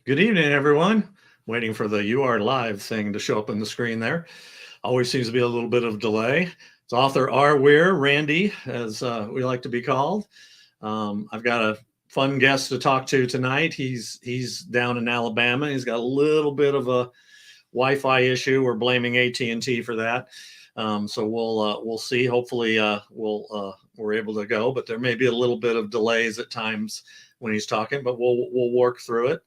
Good evening, everyone. Waiting for the "You Are Live" thing to show up on the screen there. Always seems to be a little bit of delay. It's author R. Weir, Randy, as we like to be called. I've got a fun guest to talk to tonight. He's down in Alabama. He's got a little bit of a Wi-Fi issue. We're blaming AT&T for that. So we'll see. Hopefully we're able to go, but there may be a little bit of delays at times when he's talking, but we'll work through it.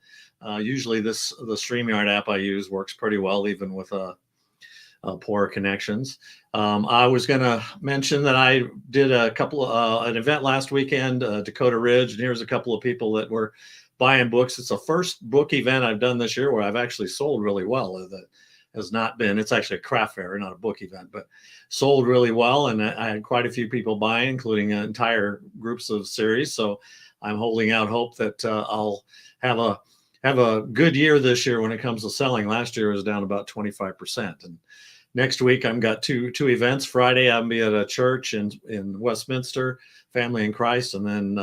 Usually the StreamYard app I use works pretty well, even with poor connections. I was going to mention that I did an event last weekend, Dakota Ridge, and here's a couple of people that were buying books. It's the first book event I've done this year where I've actually sold really well. That has not been, it's actually a craft fair, not a book event, but sold really well. And I had quite a few people buying, including entire groups of series. So I'm holding out hope that I'll have a good year this year when it comes to selling. Last year was down about 25%. And next week I've got two events. Friday I'll be at a church in Westminster, Family in Christ, and then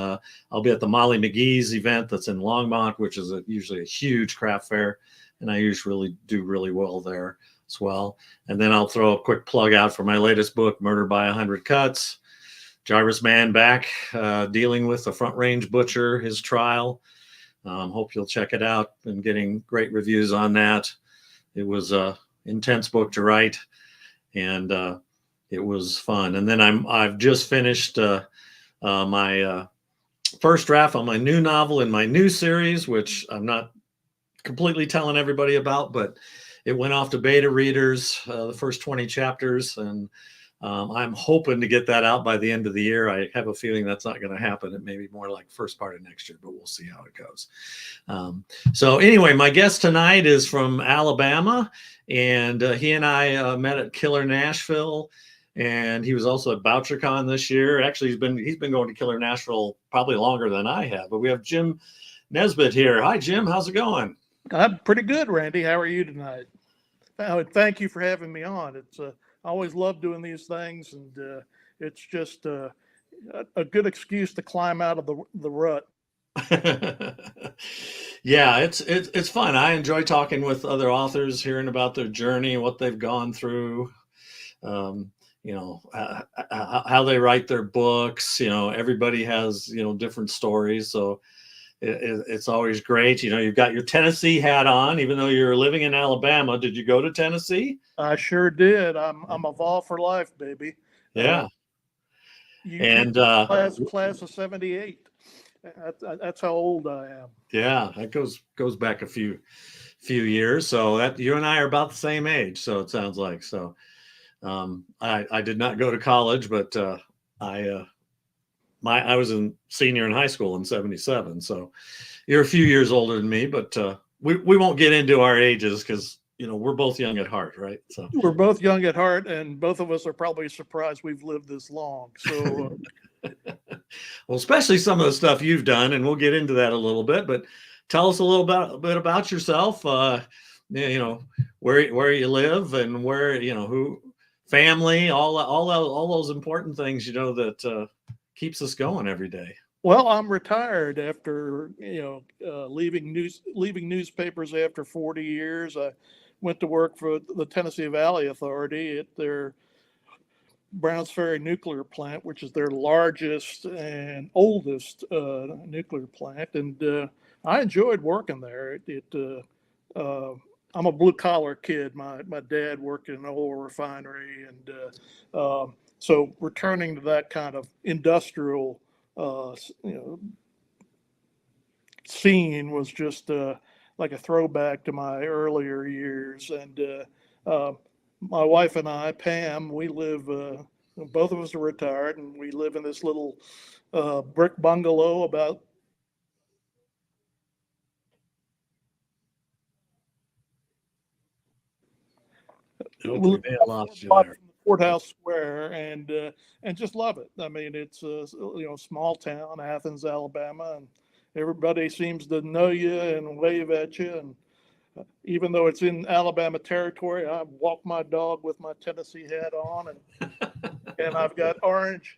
I'll be at the Molly McGee's event that's in Longmont, which is usually a huge craft fair, and I usually do really well there as well. And then I'll throw a quick plug out for my latest book, Murder by 100 Cuts. Jarvis Mann back dealing with the Front Range Butcher, his trial. Hope you'll check it out, and getting great reviews on that. It was a intense book to write, and it was fun. And then I've just finished my first draft on my new novel in my new series, which I'm not completely telling everybody about, but it went off to beta readers, the first 20 chapters, and I'm hoping to get that out by the end of the year. I have a feeling that's not going to happen. It may be more like first part of next year, but we'll see how it goes. So anyway, my guest tonight is from Alabama, and he and I met at Killer Nashville, and he was also at BoucherCon this year. Actually, he's been going to Killer Nashville probably longer than I have. But we have Jim Nesbitt here. Hi, Jim. How's it going? I'm pretty good, Randy. How are you tonight? Thank you for having me on. I always love doing these things, and it's just a good excuse to climb out of the rut. Yeah, it's fun. I enjoy talking with other authors, hearing about their journey, what they've gone through, um, how they write their books. Everybody has different stories, so it's always great. You've got your Tennessee hat on, even though you're living in Alabama. Did you go to Tennessee? I sure did. I'm a Vol for life, baby. Yeah. And class of '78. That's how old I am. Yeah, that goes back a few years. So that you and I are about the same age. So it sounds like. So I did not go to college, but I was a senior in high school in '77. So you're a few years older than me, but we won't get into our ages because we're both young at heart, right? So we're both young at heart, and both of us are probably surprised we've lived this long. So well, especially some of the stuff you've done, and we'll get into that a little bit. But tell us a little bit about yourself. Where you live, and where who, family, all those important things that keeps us going every day. Well, I'm retired after leaving newspapers after 40 years. I went to work for the Tennessee Valley Authority at their Browns Ferry nuclear plant, which is their largest and oldest nuclear plant, and I enjoyed working there. I'm a blue collar kid. My dad worked in an oil refinery, and so returning to that kind of industrial scene was just like a throwback to my earlier years. And my wife and I, Pam, we live, both of us are retired, and we live in this little brick bungalow about Courthouse Square, and just love it. I mean, it's small town, Athens, Alabama, and everybody seems to know you and wave at you. And even though it's in Alabama territory, I walk my dog with my Tennessee hat on, and I've got orange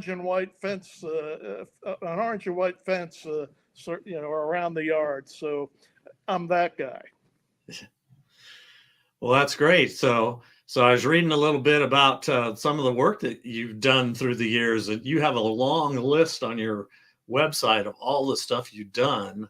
and white fence, an orange and white fence, around the yard. So I'm that guy. Well, that's great. So I was reading a little bit about some of the work that you've done through the years, and you have a long list on your website of all the stuff you've done.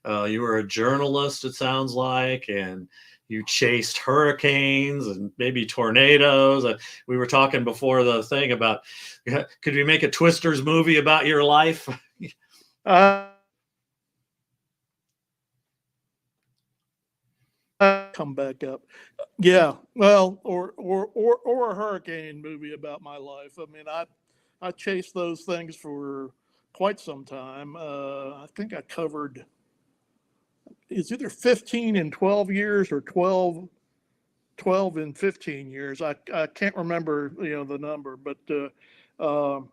You were a journalist, it sounds like, and you chased hurricanes and maybe tornadoes. We were talking before the thing about, could we make a Twisters movie about your life? Uh, come back up. Yeah, well, or a hurricane movie about my life. I mean, I chased those things for quite some time. I think I covered, it's either 15 and 12 years or 12 and 15 years. I can't remember, the number, but and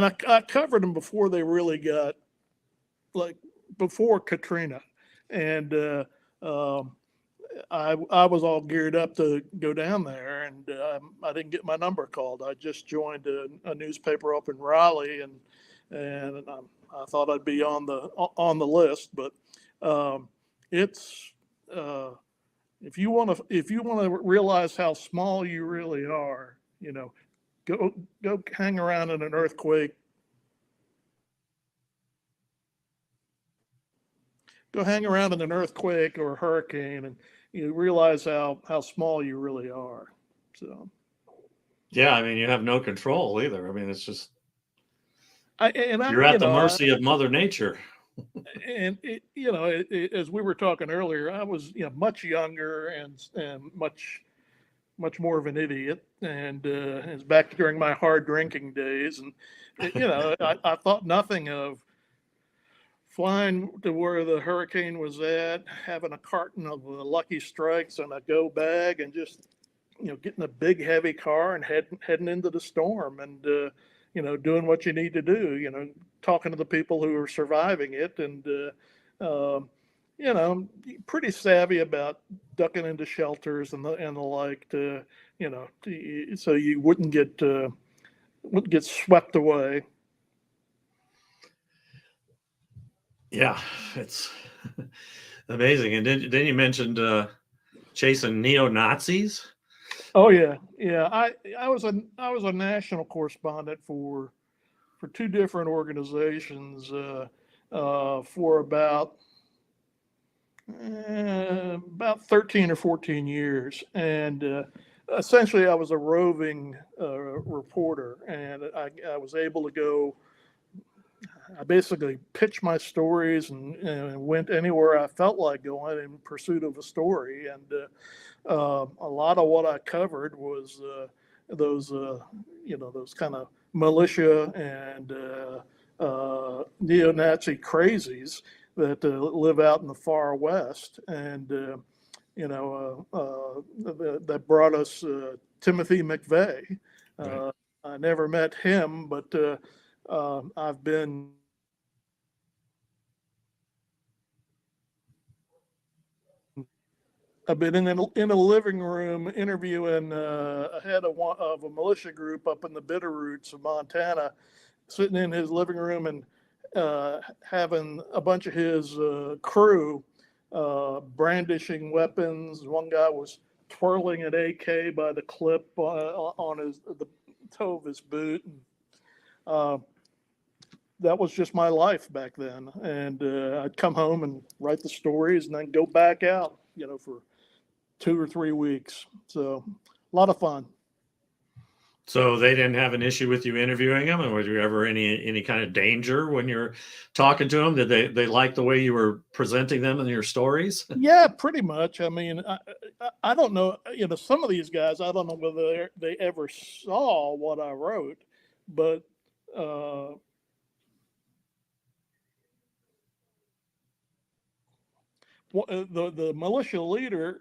I covered them before they really got, like, before Katrina, and I was all geared up to go down there, and I didn't get my number called. I just joined a newspaper up in Raleigh, and I thought I'd be on the list. But it's if you want to realize how small you really are, go hang around in an earthquake. Go hang around in an earthquake or a hurricane, and you realize how small you really are. So Yeah, I mean, you have no control either. I mean, it's just I you're at the mercy of Mother Nature. and as we were talking earlier, I was much younger and much more of an idiot, and it's back during my hard drinking days, and I thought nothing of flying to where the hurricane was at, having a carton of Lucky Strikes and a go bag, and just getting a big heavy car and heading into the storm, and doing what you need to do. Talking to the people who are surviving it, and pretty savvy about ducking into shelters and the like, so you wouldn't get swept away. Yeah, it's amazing. And then you mentioned chasing neo-Nazis. Oh yeah, yeah. I was a national correspondent for two different organizations for about 13 or 14 years, and essentially I was a roving reporter, and I was able to go. I basically pitched my stories and went anywhere I felt like going in pursuit of a story. And a lot of what I covered was those, those kind of militia and neo-Nazi crazies that live out in the far West. And, that brought us Timothy McVeigh. Right. I never met him, but I've been in a living room interviewing a head of a militia group up in the Bitterroots of Montana, sitting in his living room and having a bunch of his crew brandishing weapons. One guy was twirling an AK by the clip on the toe of his boot. And, that was just my life back then. And I'd come home and write the stories and then go back out, for 2 or 3 weeks. So a lot of fun. So they didn't have an issue with you interviewing them, and was there ever any kind of danger when you're talking to them? Did they like the way you were presenting them in your stories? Yeah, pretty much. I mean, I don't know, some of these guys, I don't know whether they ever saw what I wrote, but the militia leader,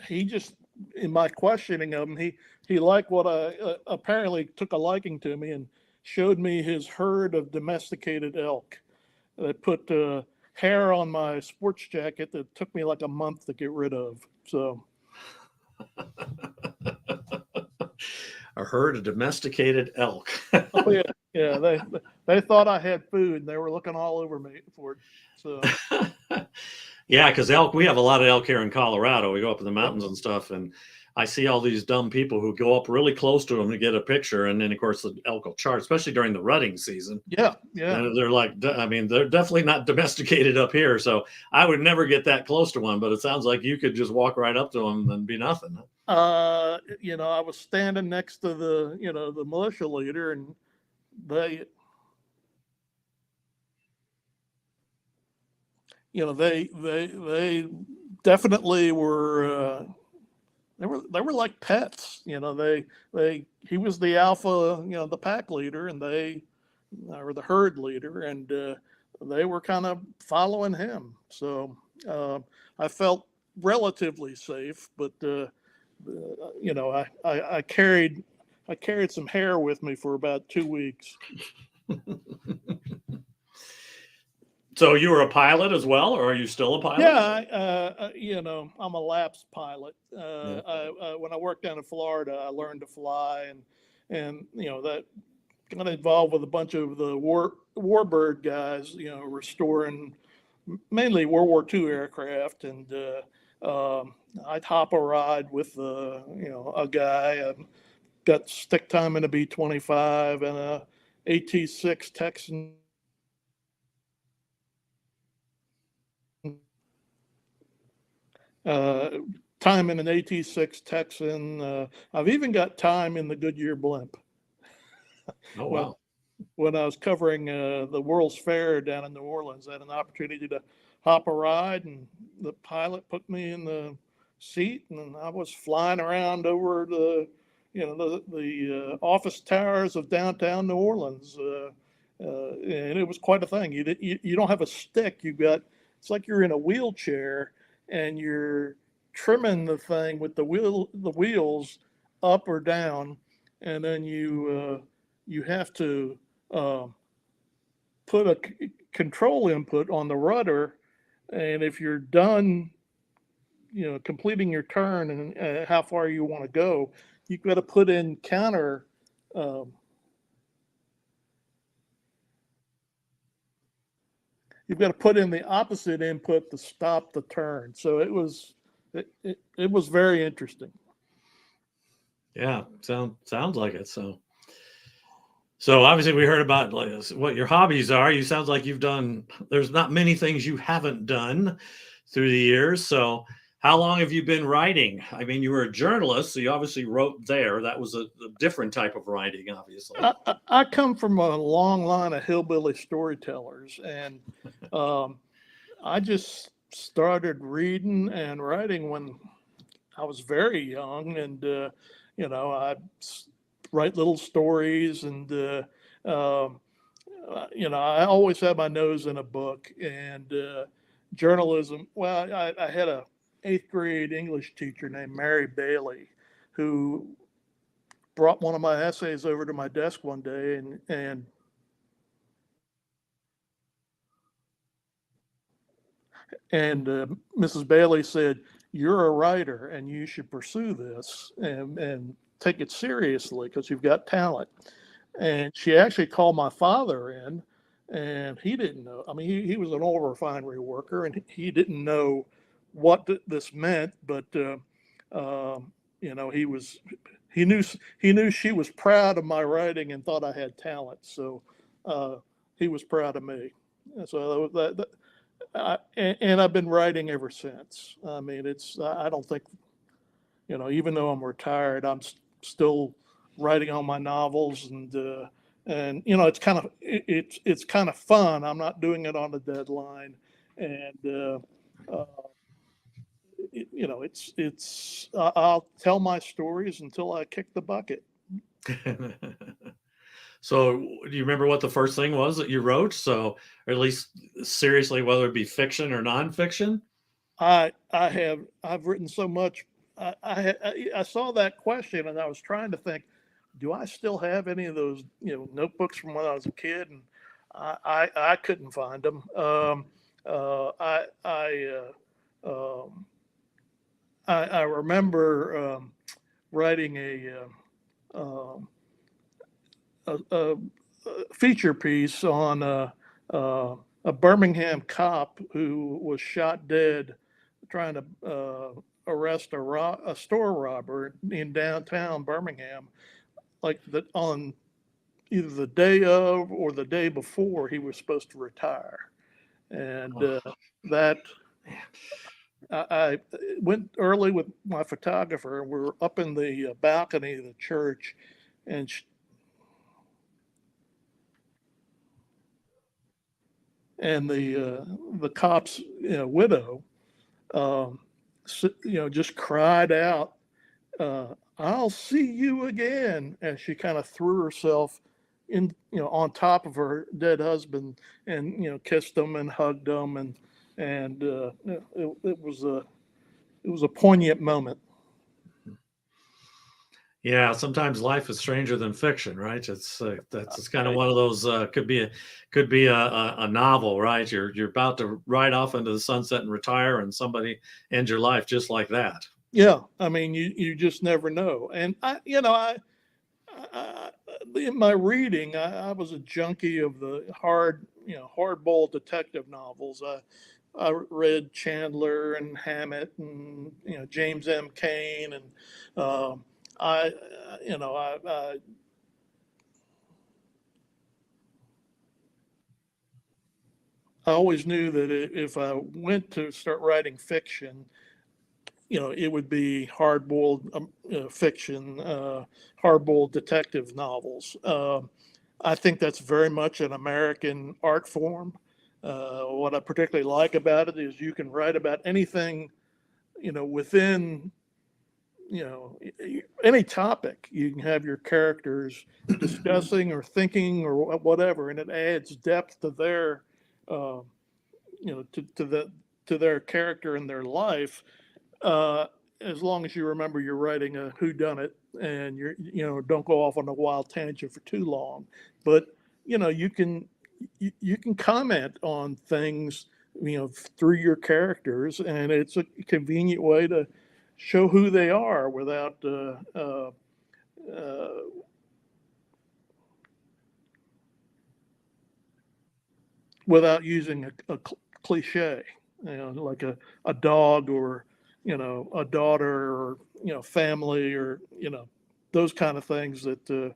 he just, in my questioning of him, he liked what I apparently took a liking to me and showed me his herd of domesticated elk. They put hair on my sports jacket that took me like a month to get rid of. So A herd of domesticated elk. oh Yeah, they thought I had food and they were looking all over me for it. So Yeah, because elk, we have a lot of elk here in Colorado. We go up in the yep, mountains and stuff, and I see all these dumb people who go up really close to them to get a picture, and then of course the elk will charge, especially during the rutting season. yeah, yeah. And they're like, I mean, they're definitely not domesticated up here, so I would never get that close to one. But it sounds like you could just walk right up to them and be nothing. I was standing next to the militia leader, and they, they definitely were. They were like pets. He was the alpha, the pack leader, and they or the herd leader, and they were kind of following him. So I felt relatively safe, but I carried some hair with me for about 2 weeks. So you were a pilot as well, or are you still a pilot? Yeah, I'm a lapsed pilot. Yeah. When I worked down in Florida, I learned to fly, and that got involved with a bunch of the warbird guys, restoring mainly World War II aircraft, and I'd hop a ride with a guy. Got stick time in a B-25 and a AT-6 Texan. Time in an AT-6 Texan. I've even got time in the Goodyear blimp. Oh when, wow. when I was covering the World's Fair down in New Orleans, I had an opportunity to hop a ride, and the pilot put me in the seat, and I was flying around over the office towers of downtown New Orleans, and it was quite a thing. You don't have a stick. It's like you're in a wheelchair, and you're trimming the thing with the wheels up or down, and then you have to put a control input on the rudder, and if you're done, completing your turn and how far you want to go, you've got to put in counter. Um, you've got to put in the opposite input to stop the turn. So it was very interesting. Yeah, sounds like it. So obviously we heard about like what your hobbies are. You sounds like you've done. There's not many things you haven't done through the years. So how long have you been writing? I mean, you were a journalist, so you obviously wrote there. That was a different type of writing, obviously. I come from a long line of hillbilly storytellers, and I just started reading and writing when I was very young, and I write little stories, and I always had my nose in a book, and journalism. Well, I had a eighth grade English teacher named Mary Bailey, who brought one of my essays over to my desk one day, and Mrs. Bailey said, "You're a writer, and you should pursue this and take it seriously because you've got talent." And she actually called my father in, and he didn't know. I mean, he was an oil refinery worker, and he didn't know what this meant. But he was he knew she was proud of my writing and thought I had talent. So he was proud of me. So and I've been writing ever since. I mean, I don't think, even though I'm retired, I'm still writing on my novels, and it's kind of fun. I'm not doing it on a deadline, and I'll tell my stories until I kick the bucket. So do you remember what the first thing was that you wrote? So, or at least seriously, whether it be fiction or nonfiction? I've written so much. I saw that question, and I was trying to think, do I still have any of those notebooks from when I was a kid? And I couldn't find them. I remember writing a feature piece on a Birmingham cop who was shot dead trying to arrest a store robber in downtown Birmingham, like on either the day of or the day before he was supposed to retire. And that I went early with my photographer, and we were up in the balcony of the church, and the cop's widow, just cried out, "I'll see you again," as she kind of threw herself in, on top of her dead husband, and kissed him and hugged him, and it was a poignant moment. Yeah, sometimes life is stranger than fiction, right? It's kind of one of those could be a novel, right? You're about to ride off into the sunset and retire, and somebody ends your life just like that. Yeah, I mean, you just never know. And I in my reading, I was a junkie of the hard-boiled detective novels. I read Chandler and Hammett and James M. Cain, and I you know I always knew that if I went to start writing fiction, it would be hard-boiled fiction, hard-boiled detective novels. I think that's very much an American art form. What I particularly like about it is you can write about anything, within, any topic. You can have your characters discussing or thinking or whatever, and it adds depth to their, to their character and their life. As long as you remember you're writing a whodunit, and don't go off on a wild tangent for too long. But you can comment on things through your characters, and it's a convenient way to show who they are without using a cliche, like a dog, or a daughter, or family, or those kind of things that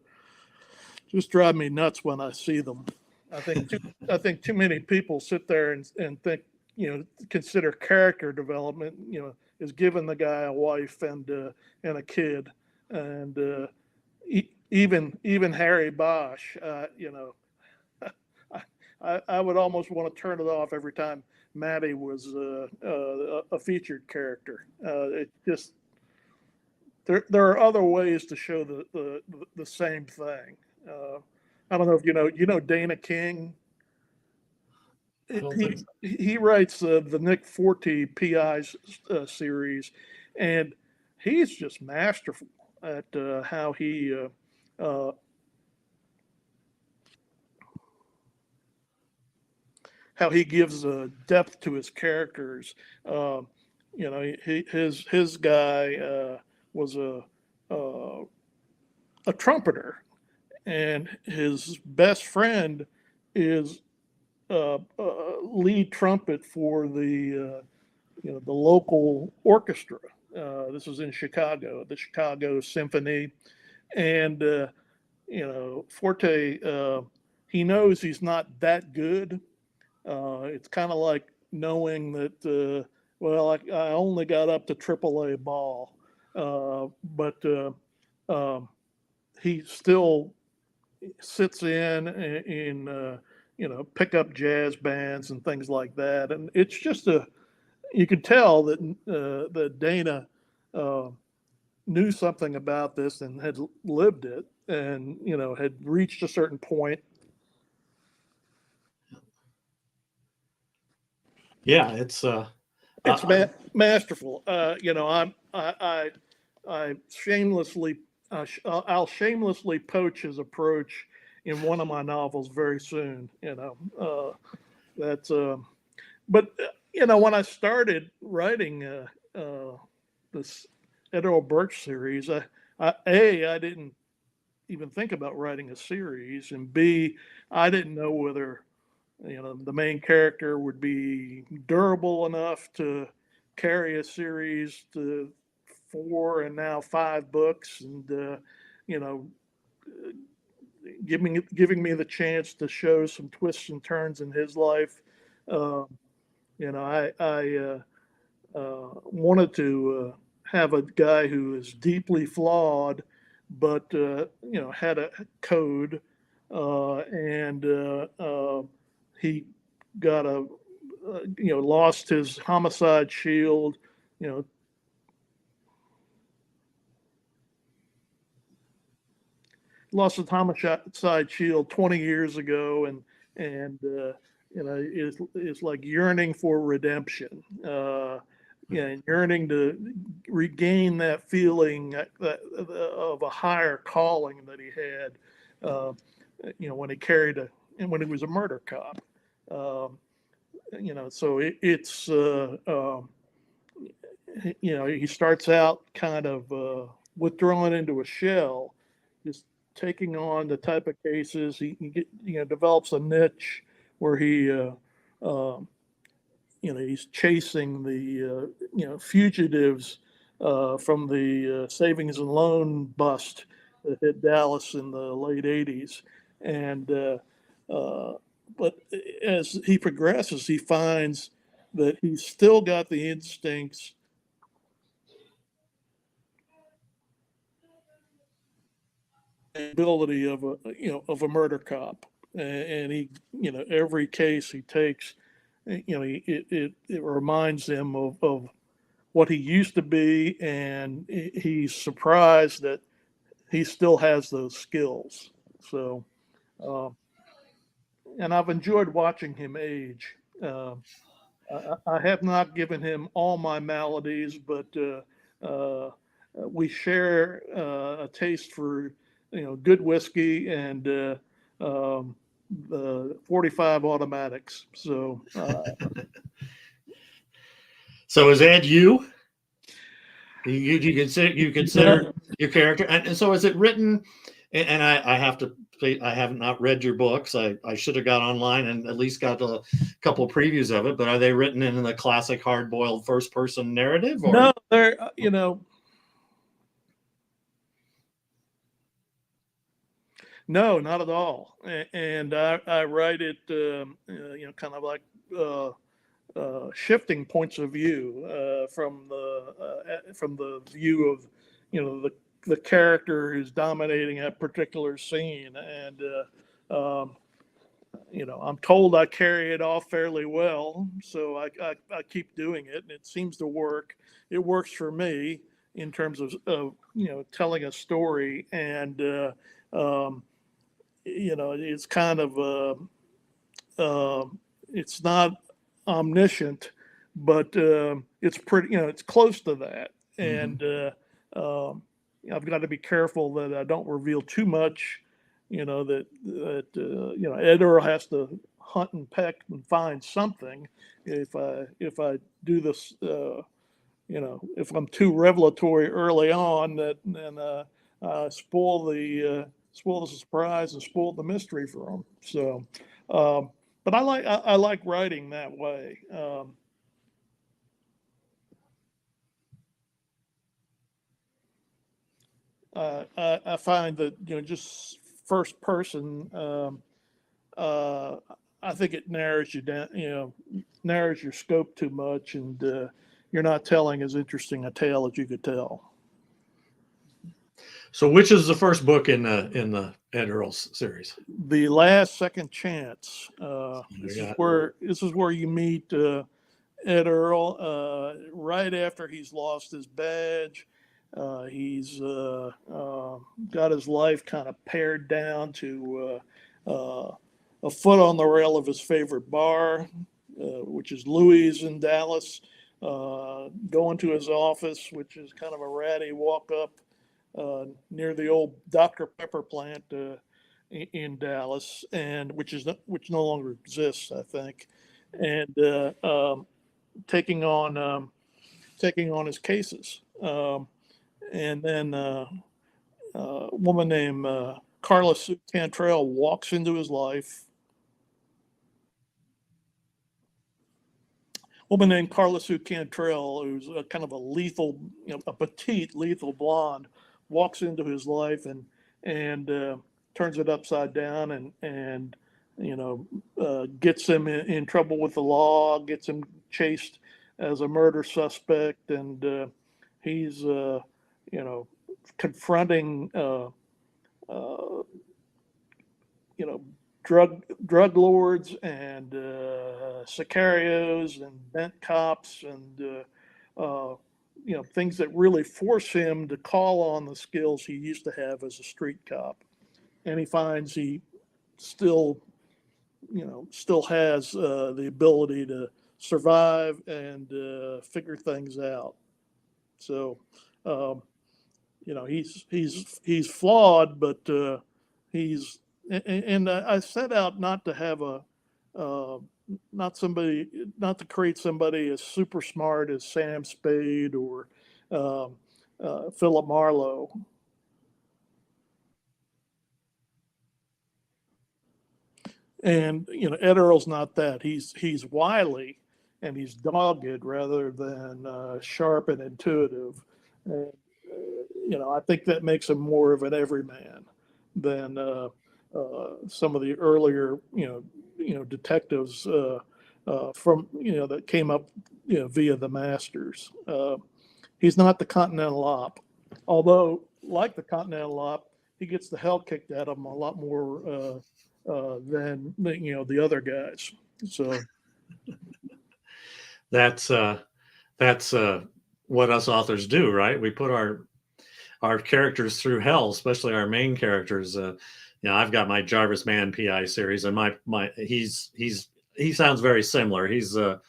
just drive me nuts when I see them. I think too many people sit there and think, consider character development, is giving the guy a wife and a kid, and even Harry Bosch, I would almost want to turn it off every time Maddie was a featured character. It just there are other ways to show the same thing. I don't know if you know Dana King. He writes the Nick Forte PIs series, and he's just masterful at how he gives depth to his characters. His guy was a trumpeter, and his best friend is lead trumpet for the local orchestra. This was in Chicago, the Chicago Symphony, and Forte, he knows he's not that good. It's kind of like knowing that I only got up to AAA ball, but he still sits in pick up jazz bands and things like that, and it's just you could tell that Dana knew something about this and had lived it, and had reached a certain point. Yeah, it's masterful. I shamelessly I'll shamelessly poach his approach in one of my novels very soon. That's but when I started writing this Earl Burch series, I didn't even think about writing a series, and B, I didn't know whether the main character would be durable enough to carry a series to 4 and now 5 books, and you know, giving me the chance to show some twists and turns in his life. Uh, I wanted to have a guy who is deeply flawed, but had a code, and he got lost his homicide shield, you know, lost his homicide shield 20 years ago, and is like yearning for redemption, and yearning to regain that feeling of a higher calling that he had, when he when he was a murder cop. Um, so it's he starts out kind of withdrawing into a shell, just taking on the type of cases he develops a niche where he's chasing the fugitives from the savings and loan bust that hit Dallas in the late '80s, and but as he progresses, he finds that he's still got the instincts, ability of a murder cop, and he every case he takes, it reminds him of what he used to be, and he's surprised that he still has those skills. So, uh, and I've enjoyed watching him age. I have not given him all my maladies, but we share a taste for good whiskey and the 45 automatics. So, So is Ed you? You consider your character, and so is it written? And I have to say, I have not read your books. I should have got online and at least got a couple of previews of it. But are they written in the classic hard-boiled first-person narrative, or no, they're no, not at all. And I write it, kind of like shifting points of view, from the view of the character who's dominating a particular scene, and I'm told I carry it off fairly well, so I keep doing it, and it seems to work. It works for me in terms of telling a story, and it's kind of it's not omniscient, but it's pretty, it's close to that. And I've got to be careful that I don't reveal too much, that Ed Earl has to hunt and peck and find something. If I do this, if I'm too revelatory early on, that then spoil the surprise and spoil the mystery for them. So, but I like writing that way. I find that just first person. Uh, I think it narrows you down. Narrows your scope too much, and you're not telling as interesting a tale as you could tell. so which is the first book in the Ed Earl's series? The Last Second Chance. Yeah. This is where you meet Ed Earl right after he's lost his badge. He's got his life kind of pared down to a foot on the rail of his favorite bar, which is Louis in Dallas. Going to his office, which is kind of a ratty walk up near the old Dr. Pepper plant in Dallas, and which no longer exists, I think, and taking on his cases, and then woman named Carla Sue Cantrell walks into his life. Woman named Carla Sue Cantrell, who's a kind of a lethal, a petite lethal blonde, walks into his life and turns it upside down and gets him in trouble with the law, gets him chased as a murder suspect, and he's confronting drug lords and sicarios and bent cops and things that really force him to call on the skills he used to have as a street cop. And he finds he still has the ability to survive and figure things out. So he's flawed, but he's and I set out not to have not to create somebody as super smart as Sam Spade or Philip Marlowe. And Ed Earl's not that. He's wily and he's dogged rather than sharp and intuitive. And I think that makes him more of an everyman than some of the earlier detectives from that came up via the masters. He's not the Continental Op, although like the Continental Op, he gets the hell kicked out of him a lot more than the other guys. So that's what us authors do, right? We put our characters through hell, especially our main characters. I've got my Jarvis Mann PI series, and he sounds very similar. He's not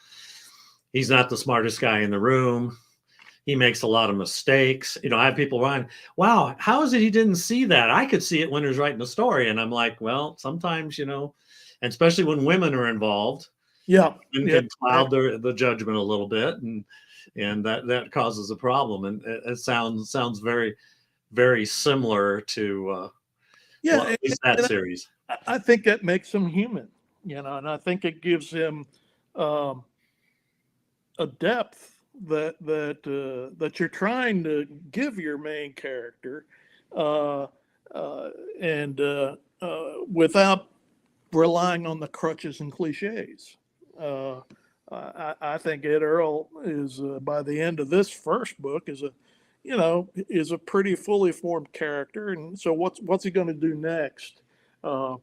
the smartest guy in the room. He makes a lot of mistakes. I have people run, wow, how is it he didn't see that? I could see it when he was writing the story. And I'm like, well, sometimes, and especially when women are involved, women can cloud the judgment a little bit, and that causes a problem. And it sounds very, very similar to at least that series. I think that makes him human, and I think it gives him a depth that you're trying to give your main character, and without relying on the crutches and cliches. I think Ed Earl is by the end of this first book is a pretty fully formed character, and so what's he going to do next? I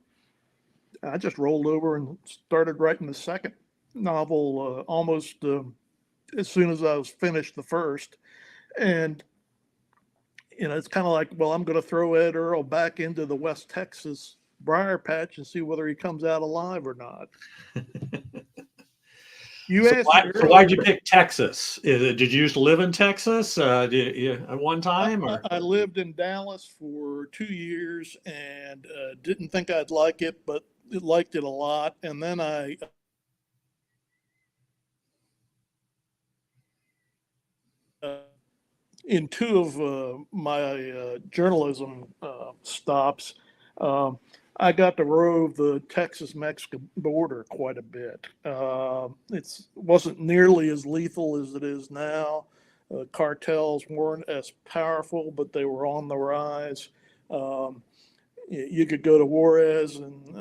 just rolled over and started writing the second novel almost as soon as I was finished the first, and it's kind of like, well, I'm going to throw Ed Earl back into the West Texas briar patch and see whether he comes out alive or not. Why'd you pick Texas? Did you used to live in Texas at one time? I lived in Dallas for 2 years and didn't think I'd like it, but liked it a lot. And then in two of my journalism stops, I got to rove the Texas-Mexican border quite a bit. It wasn't nearly as lethal as it is now. Cartels weren't as powerful, but they were on the rise. You could go to Juarez and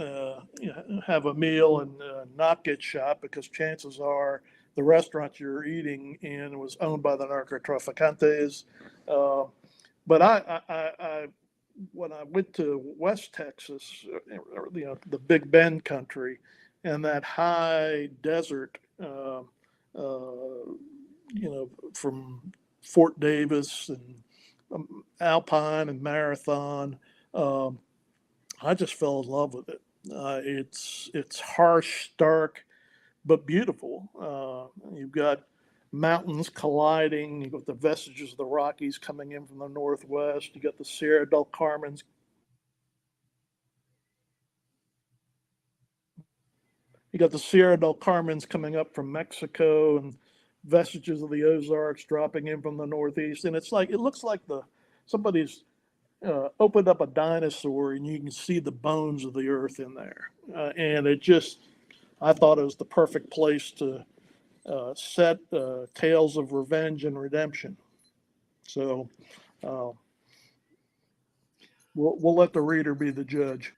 have a meal and not get shot, because chances are the restaurant you're eating in was owned by the narcotraficantes. But I when I went to West Texas, the Big Bend country, and that high desert, from Fort Davis and Alpine and Marathon, I just fell in love with it. It's harsh, stark, but beautiful. You've got mountains colliding. You've got the vestiges of the Rockies coming in from the northwest. You got the Sierra del Carmen's. You got the Sierra del Carmen's coming up from Mexico, and vestiges of the Ozarks dropping in from the northeast. And it looks like somebody's opened up a dinosaur and you can see the bones of the earth in there. And I thought it was the perfect place to set tales of revenge and redemption. So uh, we'll let the reader be the judge.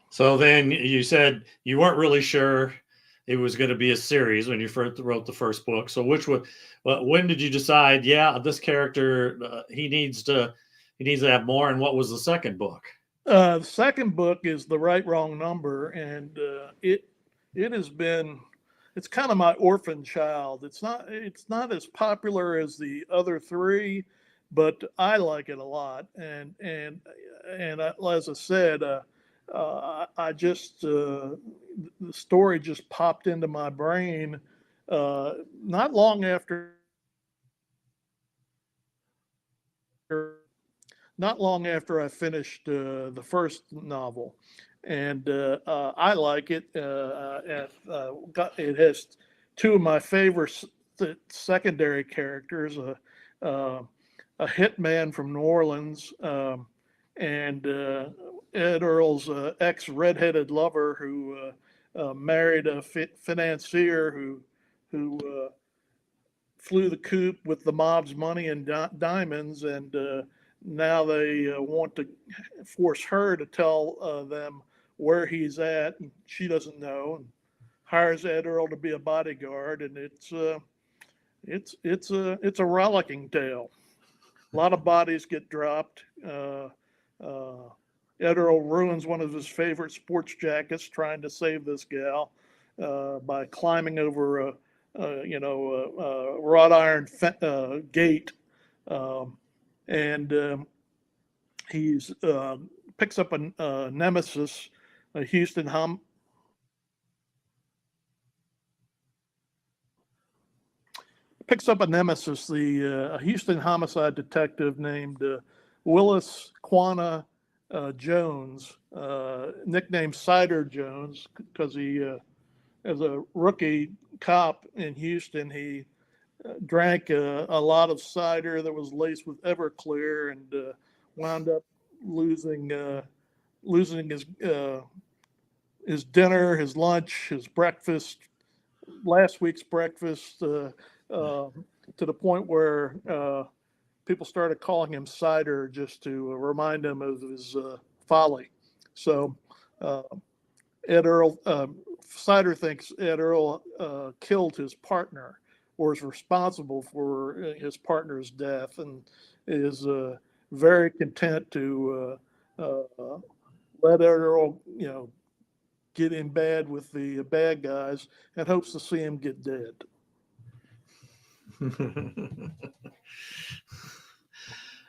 So then you said you weren't really sure it was going to be a series when you first wrote the first book. So when did you decide? Yeah, this character he needs to have more. And what was the second book? The second book is The Right Wrong Number, and it has been, it's kind of my orphan child. It's not as popular as the other three, but I like it a lot. As I said, I just the story just popped into my brain not long after I finished the first novel, and I like it. It has two of my favorite secondary characters: uh, a hitman from New Orleans, and Ed Earl's ex-redheaded lover who married a financier who flew the coop with the mob's money and diamonds, and now they want to force her to tell them where he's at, and she doesn't know, and hires Ed Earl to be a bodyguard, and it's a rollicking tale. A lot of bodies get dropped. Ed Earl ruins one of his favorite sports jackets trying to save this gal by climbing over a wrought iron gate, and he's picks up a nemesis, a the Houston homicide detective named Willis Quanah Jones, nicknamed Cider Jones, because he, as a rookie cop in Houston, he drank a lot of cider that was laced with Everclear, and wound up losing his dinner, his lunch, his breakfast, last week's breakfast, to the point where people started calling him Cider just to remind him of his folly. So Ed Earl, Cider thinks Ed Earl killed his partner or is responsible for his partner's death, and is very content to let Ed Earl, get in bad with the bad guys, and hopes to see him get dead.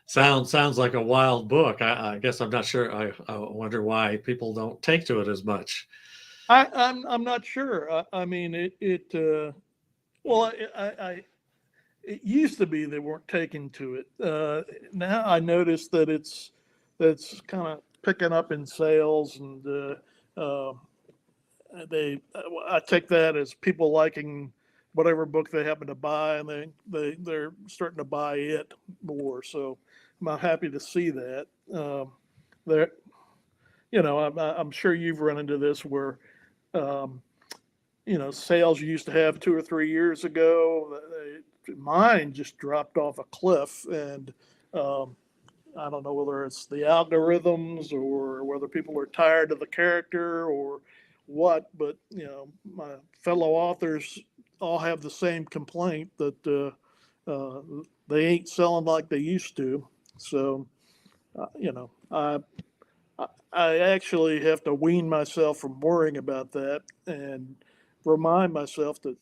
Sounds like a wild book. I guess I'm not sure. I wonder why people don't take to it as much. I'm not sure. I mean, well, it used to be they weren't taking to it. Now I notice that that's kind of picking up in sales, and I take that as people liking whatever book they happen to buy, and they're starting to buy it more. So I'm happy to see that. There, I'm sure you've run into this where, um, sales you used to have 2 or 3 years ago, mine just dropped off a cliff, and I don't know whether it's the algorithms or whether people are tired of the character or what, but my fellow authors all have the same complaint that they ain't selling like they used to. So, I actually have to wean myself from worrying about that and remind myself that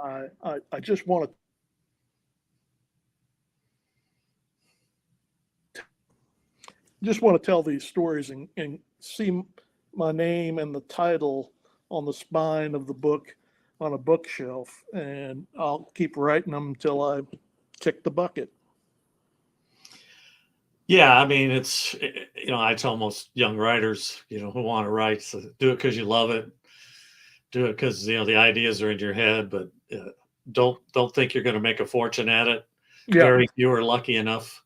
I just want to tell these stories and see my name and the title on the spine of the book on a bookshelf, and I'll keep writing them until I kick the bucket. Yeah, I mean, I tell most young writers, who want to write, so do it because you love it. Do it because the ideas are in your head, but don't think you're going to make a fortune at it. Yeah. Very few are lucky enough.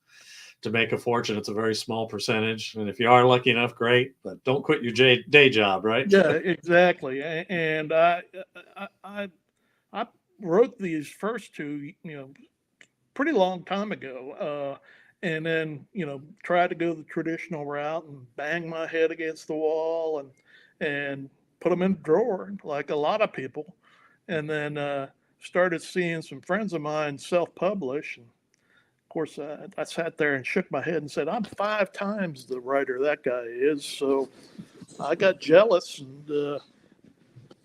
to make a fortune. It's a very small percentage, and if you are lucky enough, great. But don't quit your day job, right? Yeah, exactly. And I wrote these first two, pretty long time ago, and then tried to go the traditional route and bang my head against the wall and put them in a drawer like a lot of people, and then started seeing some friends of mine self-publish. And of course, I sat there and shook my head and said, "I'm 5 times the writer that guy is." So I got jealous and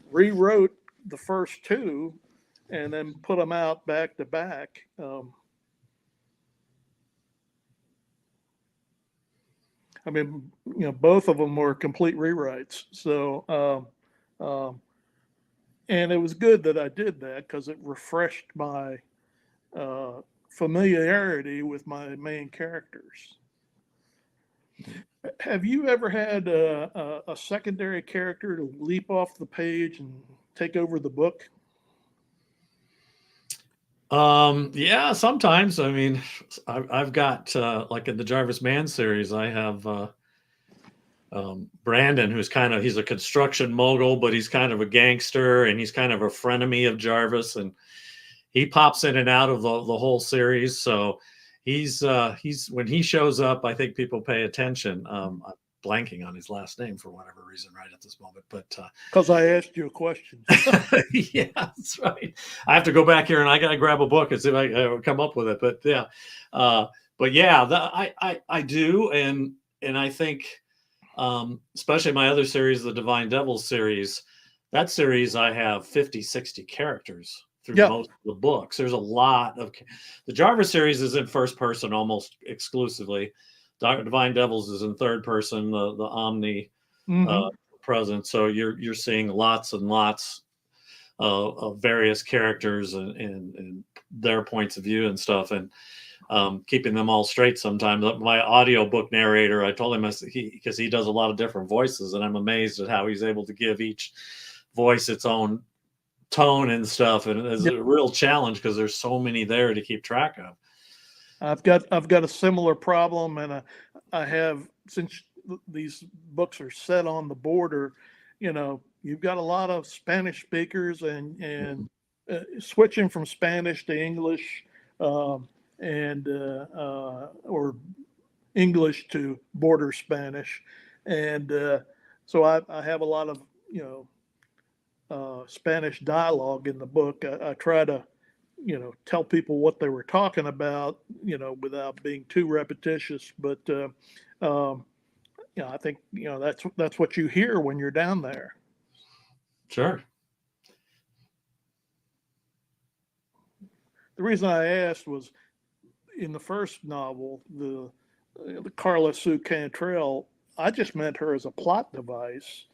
rewrote the first two and then put them out back to back. I mean, both of them were complete rewrites. So, and it was good that I did that because it refreshed my familiarity with my main characters. Have you ever had a secondary character to leap off the page and take over the book? Yeah, sometimes. I mean, I've got like in the Jarvis Mann series, I have Brandon, who's he's a construction mogul, but he's kind of a gangster, and he's kind of a frenemy of Jarvis, and he pops in and out of the whole series. So he's when he shows up, I think people pay attention. I'm blanking on his last name for whatever reason right at this moment, but because I asked you a question. yeah, that's right. I have to go back here and I got to grab a book and see if I come up with it. But yeah, I do, and I think especially my other series, the Divine Devils series, that series I have 50, 60 characters through most of the books. There's a lot of the Jarvis series is in first person almost exclusively. Divine Devils is in third person, the omni present. So you're seeing lots and lots of various characters and their points of view and stuff, and keeping them all straight sometimes. My audiobook narrator, I told him, because he does a lot of different voices, and I'm amazed at how he's able to give each voice its own tone and stuff, and it's a real challenge because there's so many there to keep track of. I've got a similar problem, and I have, since these books are set on the border, you've got a lot of Spanish speakers and switching from Spanish to English, and or English to border Spanish, and so I have a lot of Spanish dialogue in the book. I try to tell people what they were talking about, without being too repetitious. But I think that's what you hear when you're down there. Sure. The reason I asked was, in the first novel, the Carla Sue Cantrell, I just meant her as a plot device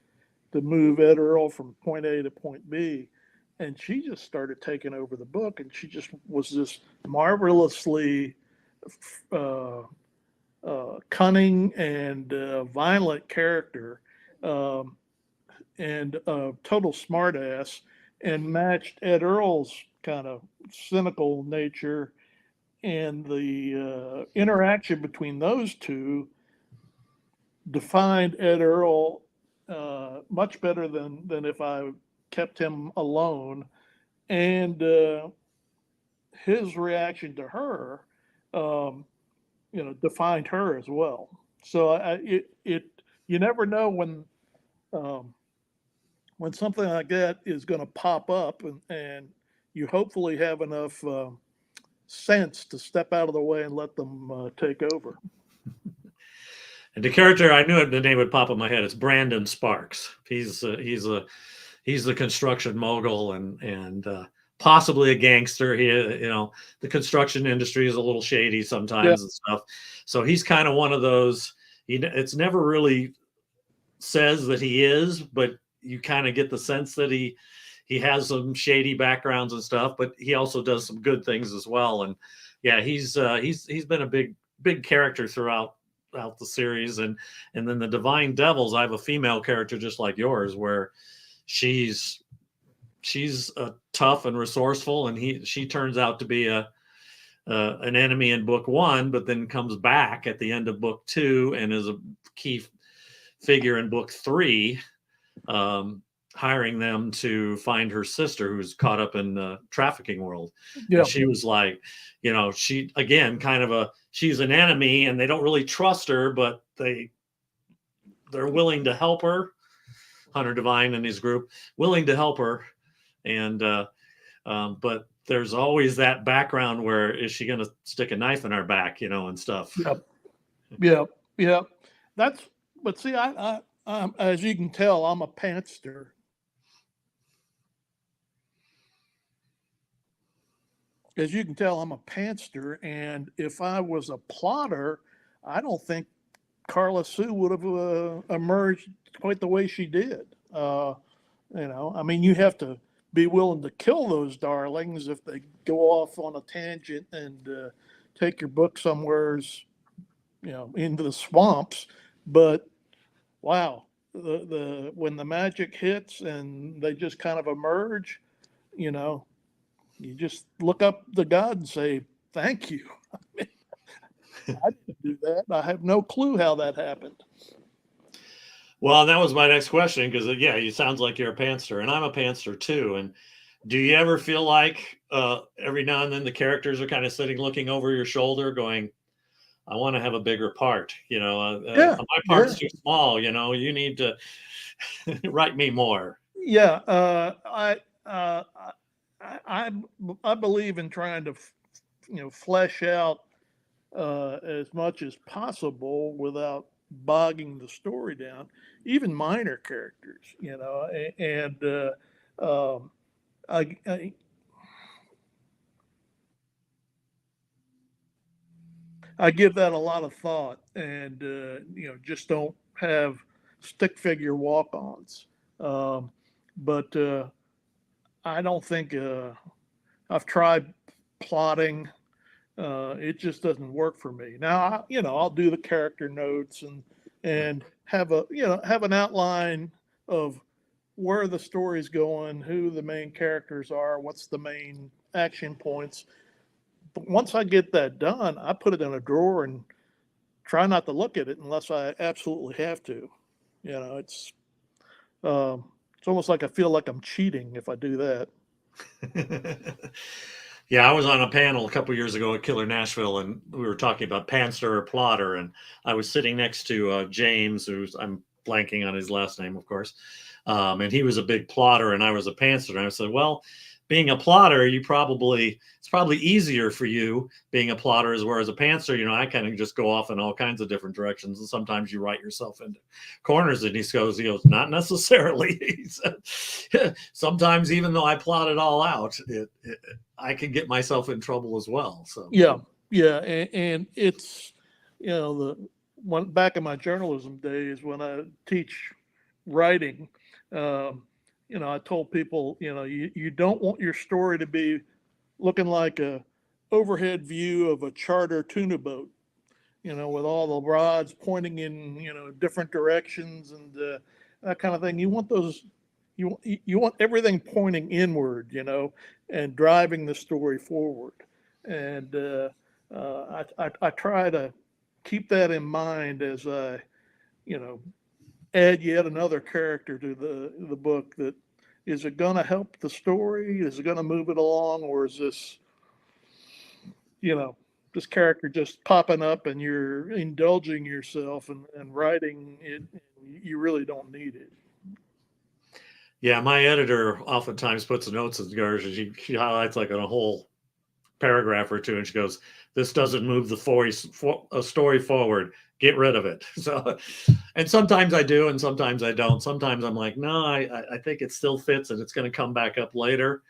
to move Ed Earl from point A to point B. And she just started taking over the book, and she just was this marvelously cunning and violent character, and a total smartass, and matched Ed Earl's kind of cynical nature. And the interaction between those two defined Ed Earl much better than if I kept him alone. And his reaction to her, defined her as well. So you never know when something like that is going to pop up, and you hopefully have enough sense to step out of the way and let them take over. And the character, I knew the name would pop in my head. It's Brandon Sparks. He's the construction mogul and possibly a gangster. The construction industry is a little shady sometimes and stuff. So he's kind of one of those. It's never really says that he is, but you kind of get the sense that he has some shady backgrounds and stuff. But he also does some good things as well. And yeah, he's been a big character throughout the series. And then the Divine Devils, I have a female character just like yours, where she's tough and resourceful, and she turns out to be a an enemy in book 1, but then comes back at the end of book 2 and is a key figure in book 3, hiring them to find her sister who's caught up in the trafficking world. Yeah. And she was like, she, again, she's an enemy and they don't really trust her, but they're willing to help her. Hunter Devine and his group willing to help her. And, but there's always that background where is she going to stick a knife in our back, and stuff. Yep. But see, I as you can tell, I'm a pantster. As you can tell, I'm a pantster. And if I was a plotter, I don't think Carla Sue would have emerged quite the way she did. You have to be willing to kill those darlings if they go off on a tangent and take your book somewheres, into the swamps. But wow, when the magic hits and they just kind of emerge, you just look up to God and say, thank you. I didn't do that. I have no clue how that happened. Well, that was my next question, because it sounds like you're a pantser, and I'm a pantser too. And do you ever feel like every now and then the characters are kind of sitting, looking over your shoulder, going, "I want to have a bigger part. My part's too small. You need to write me more." Yeah, I believe in trying to, flesh out as much as possible without bogging the story down, even minor characters, and I give that a lot of thought, and just don't have stick figure walk-ons. But I don't think I've tried plotting. It just doesn't work for me. Now, I'll do the character notes and have an outline of where the story's going, who the main characters are, what's the main action points. But once I get that done, I put it in a drawer and try not to look at it unless I absolutely have to. It's almost like I feel like I'm cheating if I do that. Yeah, I was on a panel a couple years ago at Killer Nashville, and we were talking about pantser or plotter, and I was sitting next to James, I'm blanking on his last name, of course, and he was a big plotter, and I was a pantser, and I said, well, being a plotter, it's probably easier for you being a plotter as well as a pantser. I kind of just go off in all kinds of different directions, and sometimes you write yourself into corners. And he goes, not necessarily. He said, sometimes even though I plot it all out, I can get myself in trouble as well. So yeah, and it's back in my journalism days when I teach writing. I told people, you don't want your story to be looking like a overhead view of a charter tuna boat, with all the rods pointing in, different directions and that kind of thing. You want those, you want everything pointing inward, and driving the story forward. And I try to keep that in mind as I, add yet another character to the book. That is it going to help the story? Is it going to move it along, or is this this character just popping up and you're indulging yourself and writing it, you really don't need it. Yeah, my editor oftentimes puts notes in there. She highlights like on a whole paragraph or two, and she goes, "This doesn't move the story forward. Get rid of it." So, and sometimes I do, and sometimes I don't. Sometimes I'm like, no, I think it still fits, and it's going to come back up later.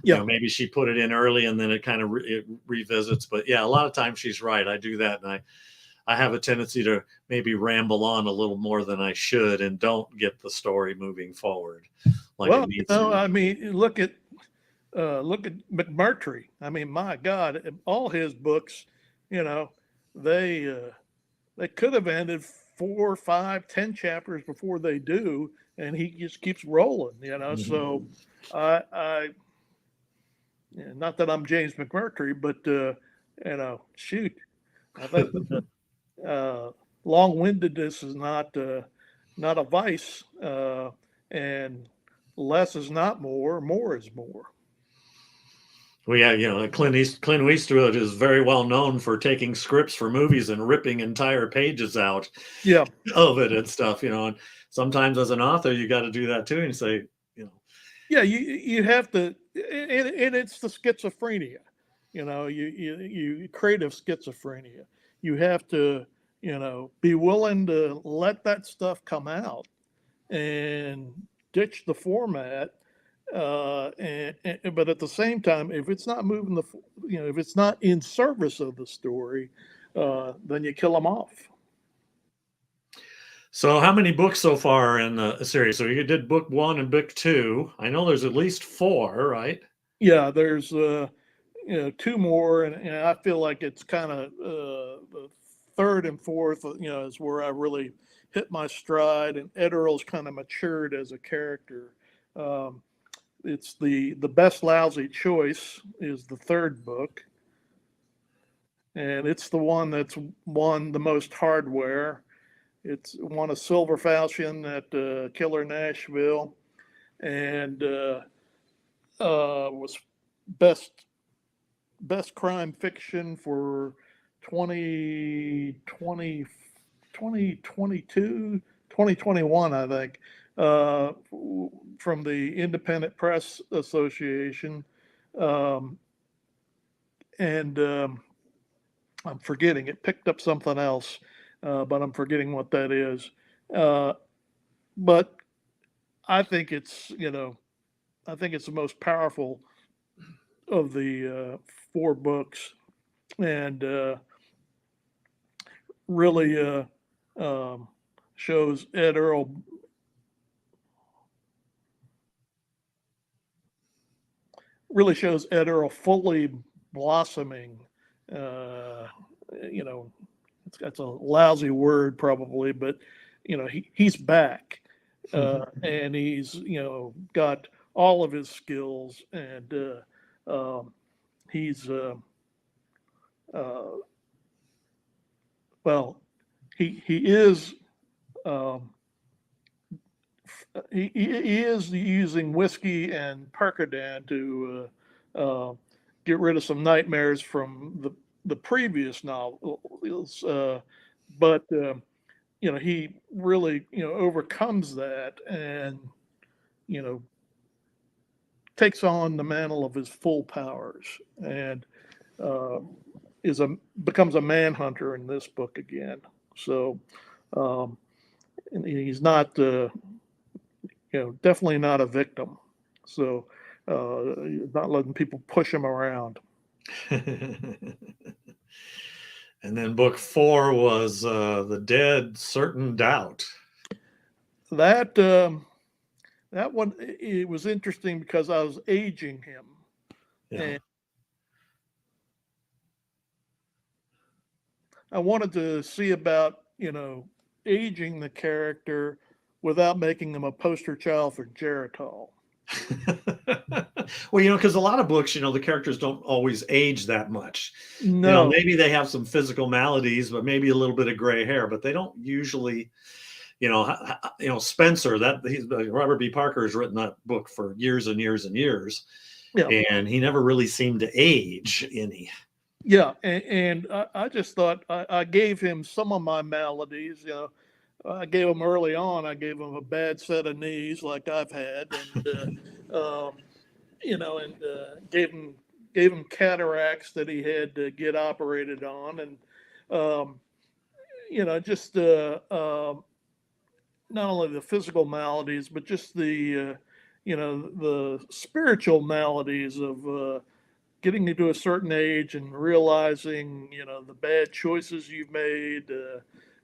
Yeah, maybe she put it in early, and then it kind of it revisits. But yeah, a lot of times she's right. I do that, and I have a tendency to maybe ramble on a little more than I should, and don't get the story moving forward. Well, look at McMurtry. My God, all his books, they could have ended 4, 5, 10 chapters before they do, and he just keeps rolling. Mm-hmm. So I not that I'm James McMurtry, but shoot, I think long-windedness is not a vice, and less is not more, more is more. Well, yeah, Clint Eastwood is very well known for taking scripts for movies and ripping entire pages out Yeah, of it and stuff, and sometimes as an author, you got to do that too and say, you know, yeah, you have to, and it's the schizophrenia, you creative schizophrenia. You have to, be willing to let that stuff come out and ditch the format. But at the same time, if it's not moving if it's not in service of the story, then you kill them off. So how many books so far in the series? So you did book 1 and book 2. I know there's at least 4, right? Yeah, there's two more, and I feel like it's kind of the third and fourth, is where I really hit my stride, and Ed Earl's kind of matured as a character. Um, it's the best lousy choice is the third book, and it's the one that's won the most hardware. It's won a silver falchion at Killer Nashville, and was best crime fiction for 2020, 2022, 2021, I think, from the Independent Press Association. And I'm forgetting, it picked up something else, but I'm forgetting what that is. But I think it's, I think it's the most powerful of the 4 books, and really shows Ed Earl fully blossoming. That's a lousy word probably, but he's back, and he's got all of his skills, and he's well, he is he is using whiskey and Percodan to get rid of some nightmares from the previous novels, but he really overcomes that, and takes on the mantle of his full powers, and becomes a manhunter in this book again. So and he's not definitely not a victim. So not letting people push him around. And then book 4 was The Dead Certain Doubt. That one, it was interesting because I was aging him. Yeah. And I wanted to see about, aging the character without making him a poster child for Geritol. Well, because a lot of books, the characters don't always age that much. No. Maybe they have some physical maladies, but maybe a little bit of gray hair, but they don't usually, Spencer, Robert B. Parker has written that book for years and years and years. Yeah. And he never really seemed to age any. Yeah. And I just thought I gave him some of my maladies, I gave him early on. I gave him a bad set of knees, like I've had, and gave him cataracts that he had to get operated on, and just not only the physical maladies, but just the the spiritual maladies of getting into a certain age and realizing the bad choices you've made.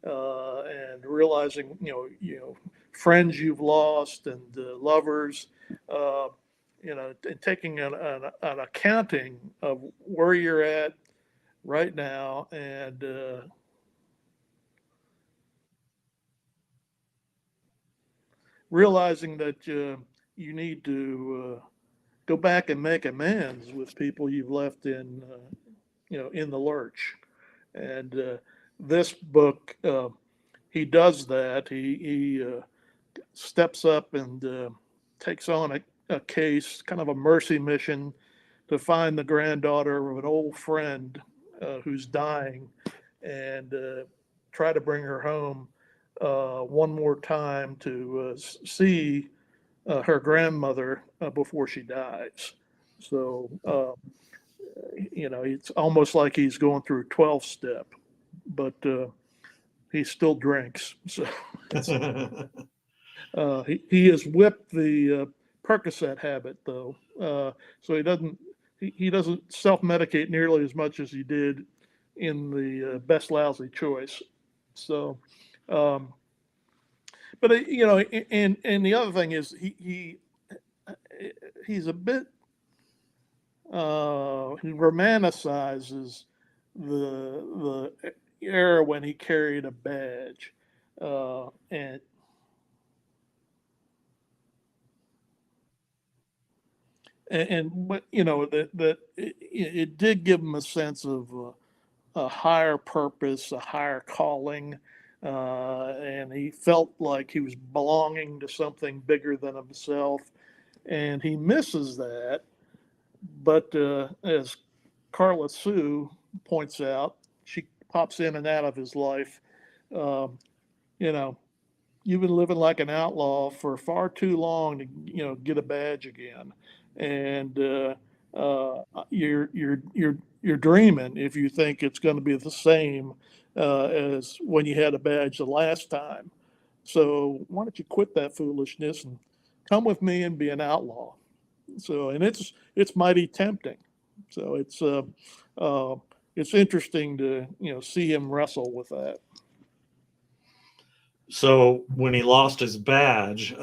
And realizing, friends you've lost, and lovers, and taking an accounting of where you're at right now, and realizing that you need to go back and make amends with people you've left in in the lurch. And this book, he does that. He steps up and takes on a case, kind of a mercy mission, to find the granddaughter of an old friend who's dying, and try to bring her home one more time to see her grandmother before she dies. So, it's almost like he's going through 12 step, but he still drinks. So he has whipped the Percocet habit, though. So he doesn't self-medicate nearly as much as he did in the Best Lousy Choice. So, but and the other thing is he's a bit he romanticizes the era when he carried a badge, and but that it did give him a sense of a higher purpose, a higher calling, and he felt like he was belonging to something bigger than himself, and he misses that. But as Carla Sue points out, she pops in and out of his life. Um, you know, you've been living like an outlaw for far too long to get a badge again, and you're dreaming if you think it's going to be the same as when you had a badge the last time. So why don't you quit that foolishness and come with me and be an outlaw? So, and it's mighty tempting. So it's interesting to see him wrestle with that. So when he lost his badge,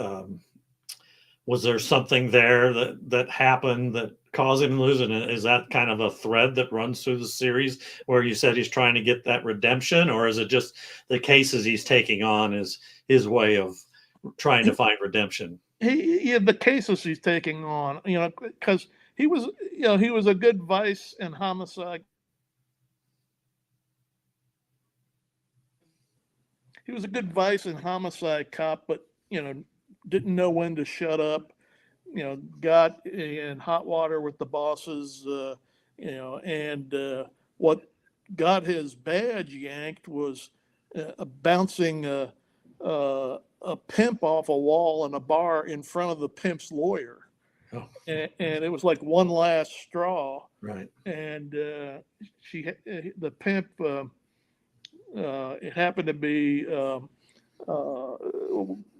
was there something there that happened that caused him to lose it? Is that kind of a thread that runs through the series, where you said he's trying to get that redemption, or is it just the cases he's taking on is his way of trying to find redemption? The cases he's taking on, because he was a good vice and homicide. He was a good vice and homicide cop, but didn't know when to shut up. Got in hot water with the bosses. And what got his badge yanked was bouncing a pimp off a wall in a bar in front of the pimp's lawyer. Oh. And it was like one last straw. Right. And the pimp, it happened to be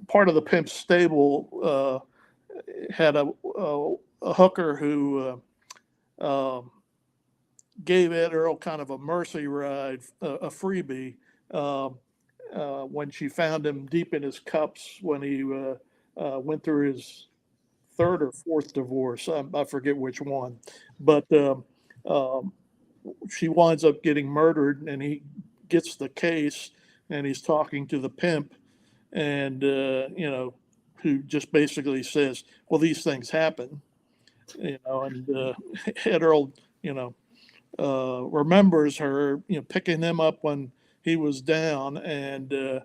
part of the pimp's stable, had a hooker who gave Ed Earl kind of a mercy ride, a freebie, when she found him deep in his cups when he went through his third or fourth divorce. I forget which one, but she winds up getting murdered, and he gets the case, and he's talking to the pimp, and who just basically says, "Well, these things happen," and Ed Earl, remembers her, picking him up when he was down, and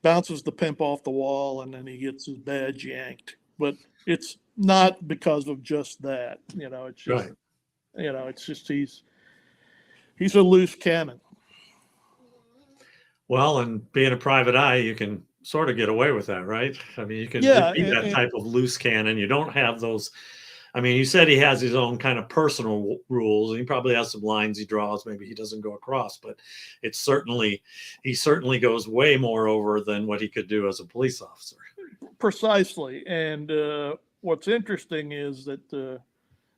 bounces the pimp off the wall, and then he gets his badge yanked. But it's not because of just that, it's just, right. It's just he's a loose cannon. Well, and being a private eye, you can sort of get away with that, right? I mean, you can be that type of loose cannon. You don't have those. I mean, you said he has his own kind of personal rules, and he probably has some lines he draws. Maybe he doesn't go across, but he certainly goes way more over than what he could do as a police officer. Precisely. And what's interesting is that,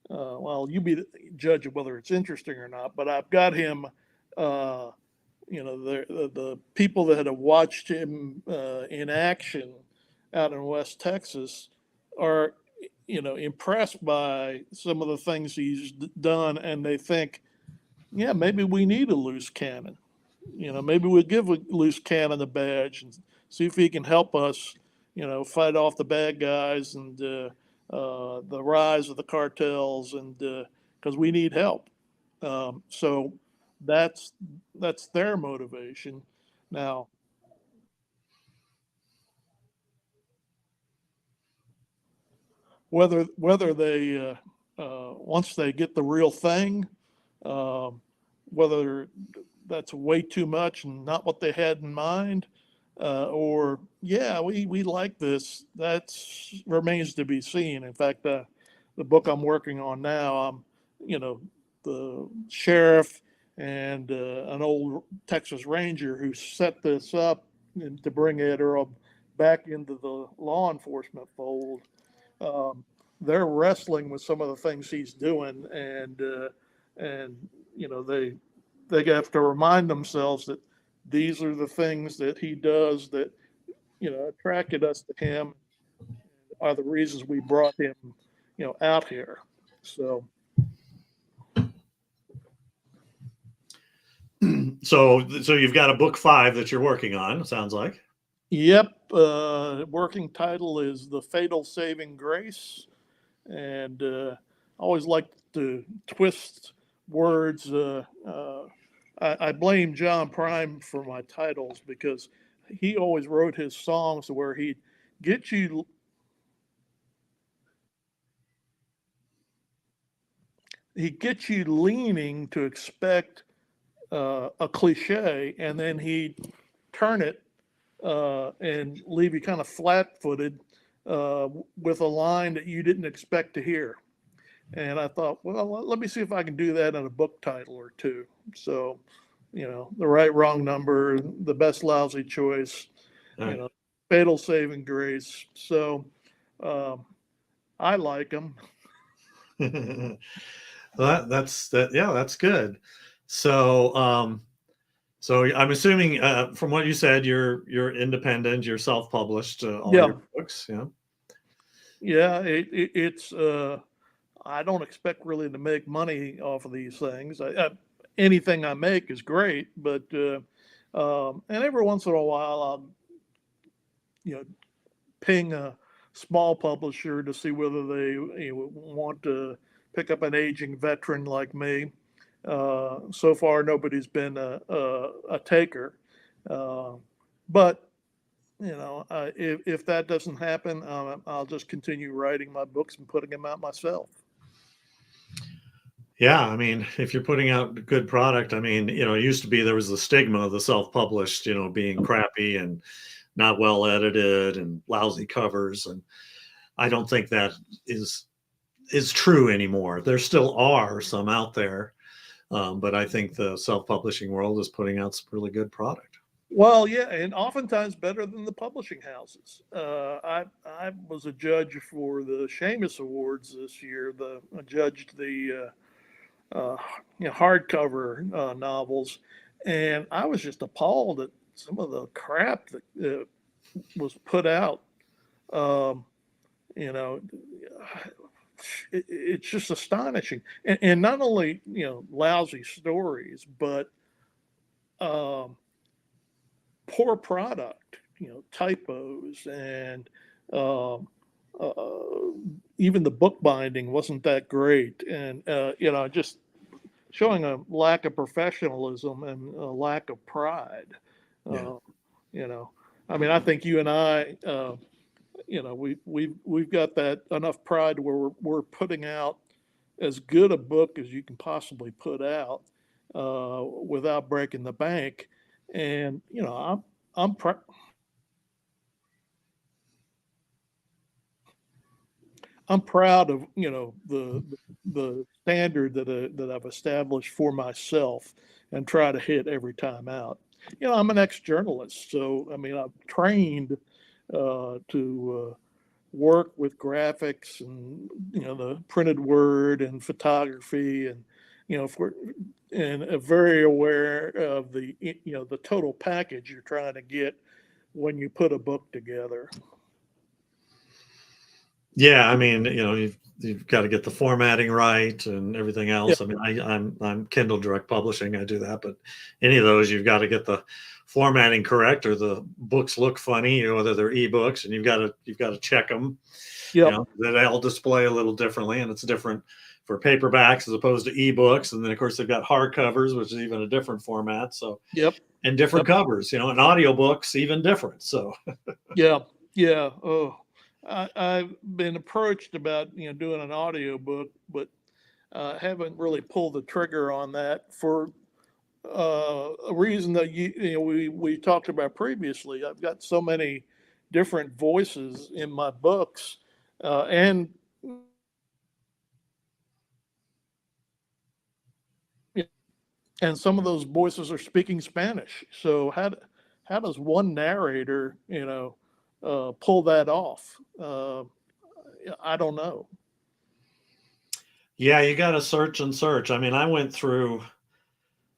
well, you be the judge of whether it's interesting or not, but I've got him, the people that have watched him in action out in West Texas are, impressed by some of the things he's done, and they think, yeah, maybe we need a loose cannon. Maybe we'll give a loose cannon a badge and see if he can help us, fight off the bad guys and the rise of the cartels, and because we need help. So that's that's their motivation. Now, whether they once they get the real thing, um, whether that's way too much and not what they had in mind, or yeah, we like this. That's remains to be seen. In fact, the book I'm working on now, you know, the sheriff and an old Texas Ranger who set this up to bring Ed Earl back into the law enforcement fold. Um, they're wrestling with some of the things he's doing, and they have to remind themselves that these are the things that he does that attracted us to him, are the reasons we brought him out here. So So you've got a book 5 that you're working on, it sounds like. yep, working title is The Fatal Saving Grace, and I always like to twist words. I blame John Prime for my titles because he always wrote his songs where he'd get you leaning to expect a cliche, and then he'd turn it and leave you kind of flat-footed with a line that you didn't expect to hear. And I thought, well, let me see if I can do that in a book title or two. So, the right, wrong number, the best lousy choice, All fatal saving grace. So, I like them. right. Yeah, that's good. So so I'm assuming from what you said, you're independent, you're self-published, all Yeah, your books. Yeah. yeah. It's I don't expect really to make money off of these things. Anything I make is great, but and every once in a while I'll ping a small publisher to see whether they want to pick up an aging veteran like me. So far, nobody's been a taker, uh, but if that doesn't happen, I'll just continue writing my books and putting them out myself. Yeah, I mean, if you're putting out a good product, I mean, it used to be there was the stigma of the self-published, being crappy and not well edited and lousy covers, and I don't think that is true anymore. There still are some out there, but I think the self-publishing world is putting out some really good product. Well, yeah, and oftentimes better than the publishing houses. I was a judge for the Seamus Awards this year. I judged the hardcover novels, and I was just appalled at some of the crap that was put out. Um, you know, it's just astonishing, and not only lousy stories, but um, poor product. Typos, and um, even the bookbinding wasn't that great, and just showing a lack of professionalism and a lack of pride. Yeah. Uh, you know, I mean, I think you and I, we've got that enough pride where we're putting out as good a book as you can possibly put out without breaking the bank. And I'm pr- I'm proud of the standard that I've established for myself and try to hit every time out. I'm an ex-journalist, so I mean I've trained to work with graphics and the printed word and photography, and for and very aware of the total package you're trying to get when you put a book together. Yeah, I mean, you've got to get the formatting right and everything Yeah, else. I mean, I'm Kindle Direct Publishing. I do that, but any of those, you've got to get the formatting correct, or the books look funny, you know, whether they're ebooks, and you've got to check them. You Yep. know, they'll display a little differently, and it's different for paperbacks as opposed to ebooks. And then of course they've got hardcovers, which is even a different format. So, Yep. and different covers, you know, and audiobooks even different. So Yeah. Yeah. Oh, I've been approached about, doing an audio book, but haven't really pulled the trigger on that for a reason that we talked about previously. I've got so many different voices in my books, and some of those voices are speaking Spanish. So how does one narrator pull that off? I don't know. yeah, you got to search and search. I mean, I went through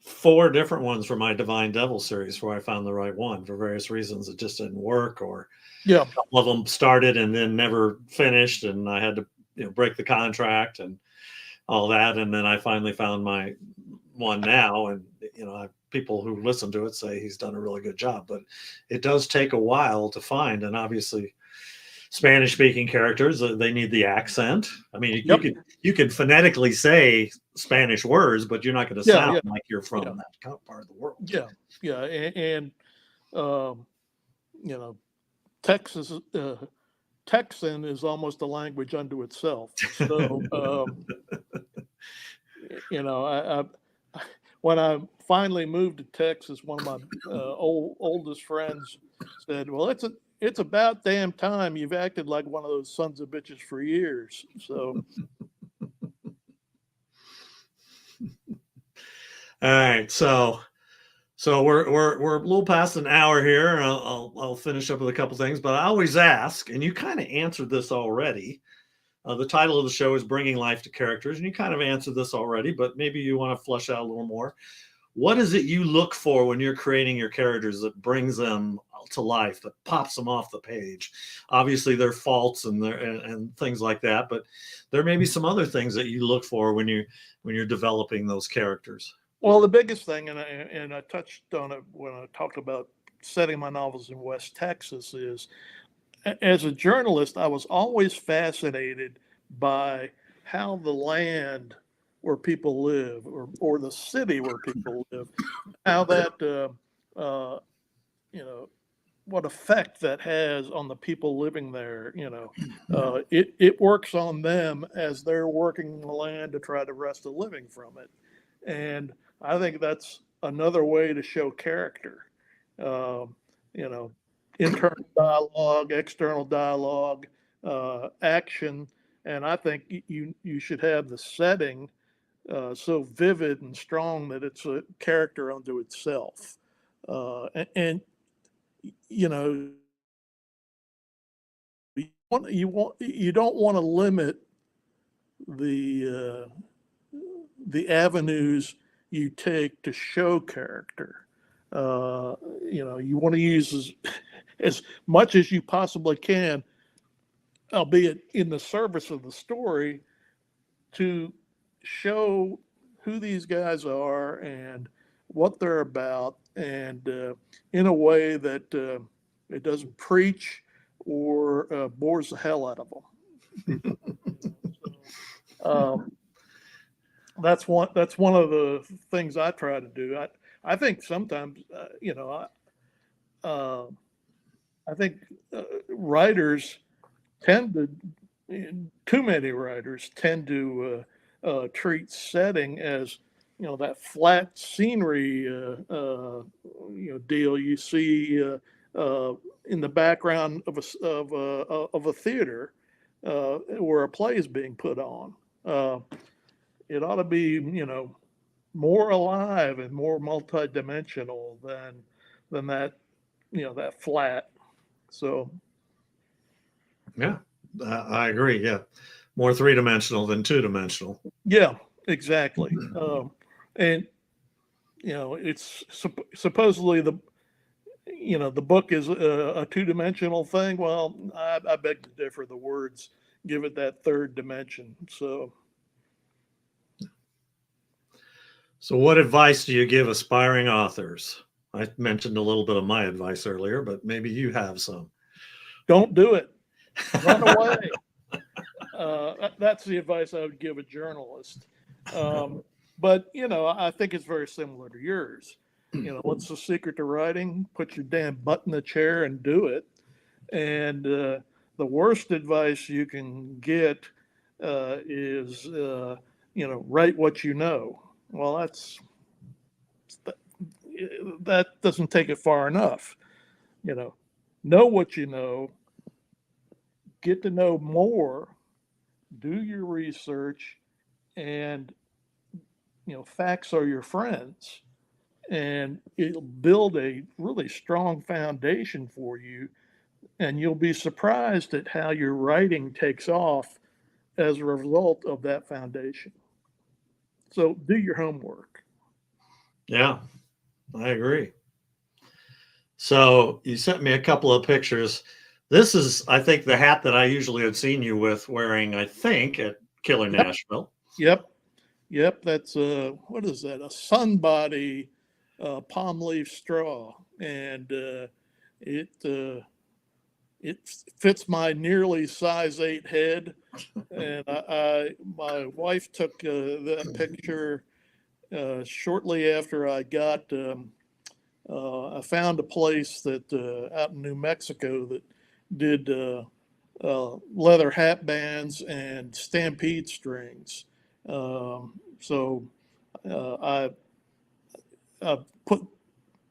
4 different ones for my Divine Devil series where I found the right one. For various reasons, it just didn't work, or Yeah. a couple of them started and then never finished, and I had to, you know, break the contract and all that. And then I finally found my one now, and you know, people who listen to it say he's done a really good job, but it does take a while to find. And obviously Spanish speaking characters, they need the accent. I mean, Yep. you can phonetically say Spanish words, but you're not going to Yeah, sound yeah, like you're from yeah, that part of the world. yeah, yeah, and um, you know, Texas Texan is almost a language unto itself. So when I finally moved to Texas, one of my oldest friends said, "Well, it's about damn time you've acted like one of those sons of bitches for years." So All right, so we're a little past an hour here. And I'll finish up with a couple things, but I always ask, and you kind of answered this already. The title of the show is Bringing Life to Characters, and you kind of answered this already, but maybe you want to flesh out a little more. What is it you look for when you're creating your characters that brings them to life, that pops them off the page? Obviously, there are faults and things like that, but there may be some other things that you look for when you're developing those characters. well, the biggest thing, and I touched on it when I talked about setting my novels in West Texas, is as a journalist, I was always fascinated by how the land where people live, or the city where people live, how that, you know, what effect that has on the people living there. It works on them as they're working the land to try to wrest a living from it. And I think that's another way to show character. Um, you know, internal dialogue, external dialogue, action, and I think you should have the setting so vivid and strong that it's a character unto itself. And you know, you don't want to limit the avenues you take to show character. You want to use as much as you possibly can, albeit in the service of the story, to show who these guys are and what they're about, and in a way that it doesn't preach or bores the hell out of them. um, that's one of the things I try to do. I think sometimes uh, I think writers tend to too many writers tend to treat setting as that flat scenery deal you see in the background of a theater where a play is being put on. It ought to be more alive and more multidimensional than that that flat. So Yeah, I agree. Yeah, more three-dimensional than two-dimensional. yeah, exactly. And it's supposedly the book is a two-dimensional thing. Well, I beg to differ. The words give it that third dimension. So what advice do you give aspiring authors? I mentioned a little bit of my advice earlier, but maybe you have some. Don't do it. Run away. That's the advice I would give a journalist. But I think it's very similar to yours. What's the secret to writing? Put your damn butt in the chair and do it. And the worst advice you can get is, write what you know. Well, that doesn't take it far enough. Know what you know, get to know more, do your research, and facts are your friends, and it'll build a really strong foundation for you, and you'll be surprised at how your writing takes off as a result of that foundation. So do your homework. Yeah, I agree. So you sent me a couple of pictures. This is, I think, the hat that I usually had seen you with wearing, I think, at Killer Yep. Nashville. Yep. That's what is that? A sunbody palm leaf straw, and it it fits my nearly size 8 head. And my wife took that picture shortly after I got. I found a place that out in New Mexico that did leather hat bands and stampede strings. So I put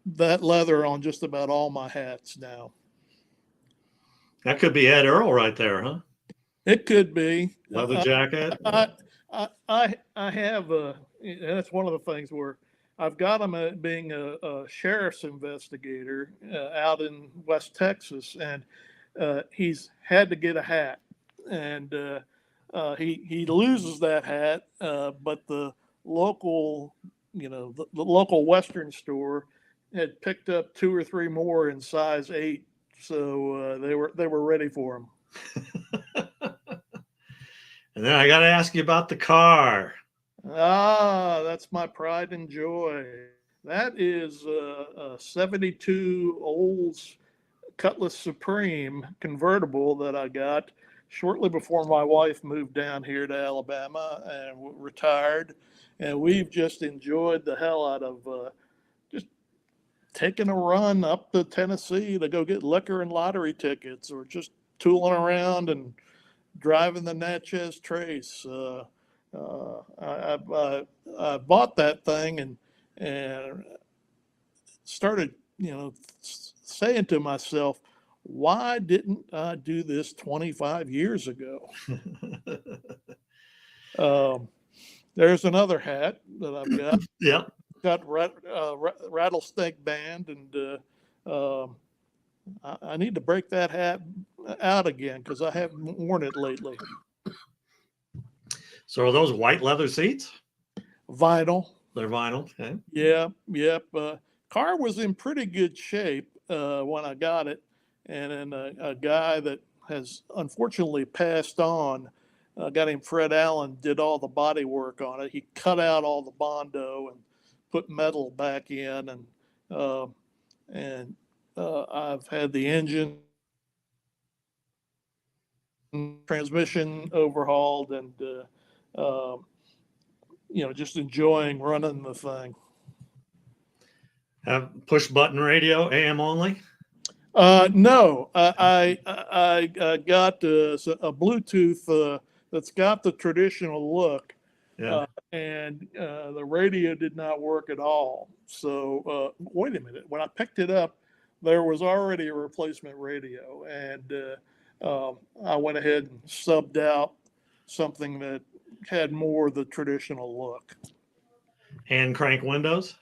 that leather on just about all my hats now. That could be Ed Earl right there, huh? It could be. Leather jacket. I have that's one of the things where I've got him being a sheriff's investigator out in West Texas, and he's had to get a hat, and he loses that hat, but the local the local Western store had picked up 2 or 3 more in size 8, so they were ready for him. And then I got to ask you about the car. That's my pride and joy. That is a 72 Olds Cutlass Supreme convertible that I got shortly before my wife moved down here to Alabama and retired. And we've just enjoyed the hell out of just taking a run up to Tennessee to go get liquor and lottery tickets, or just tooling around and driving the Natchez Trace. I bought that thing and started, saying to myself, why didn't I do this 25 years ago? There's another hat that I've got. Yeah. Got rattlesnake band, and I need to break that hat out again because I haven't worn it lately. So are those white leather seats? Vinyl. They're vinyl. Okay. Yeah, yep. Car was in pretty good shape when I got it, and then a guy that has unfortunately passed on, a guy named Fred Allen, did all the body work on it. He cut out all the Bondo and put metal back in, and I've had the engine, transmission overhauled, and just enjoying running the thing. Have push button radio, AM only? No, I got a Bluetooth that's got the traditional look. Yeah. And the radio did not work at all. So wait a minute. When I picked it up, there was already a replacement radio, and I went ahead and subbed out something that had more of the traditional look. Hand crank windows?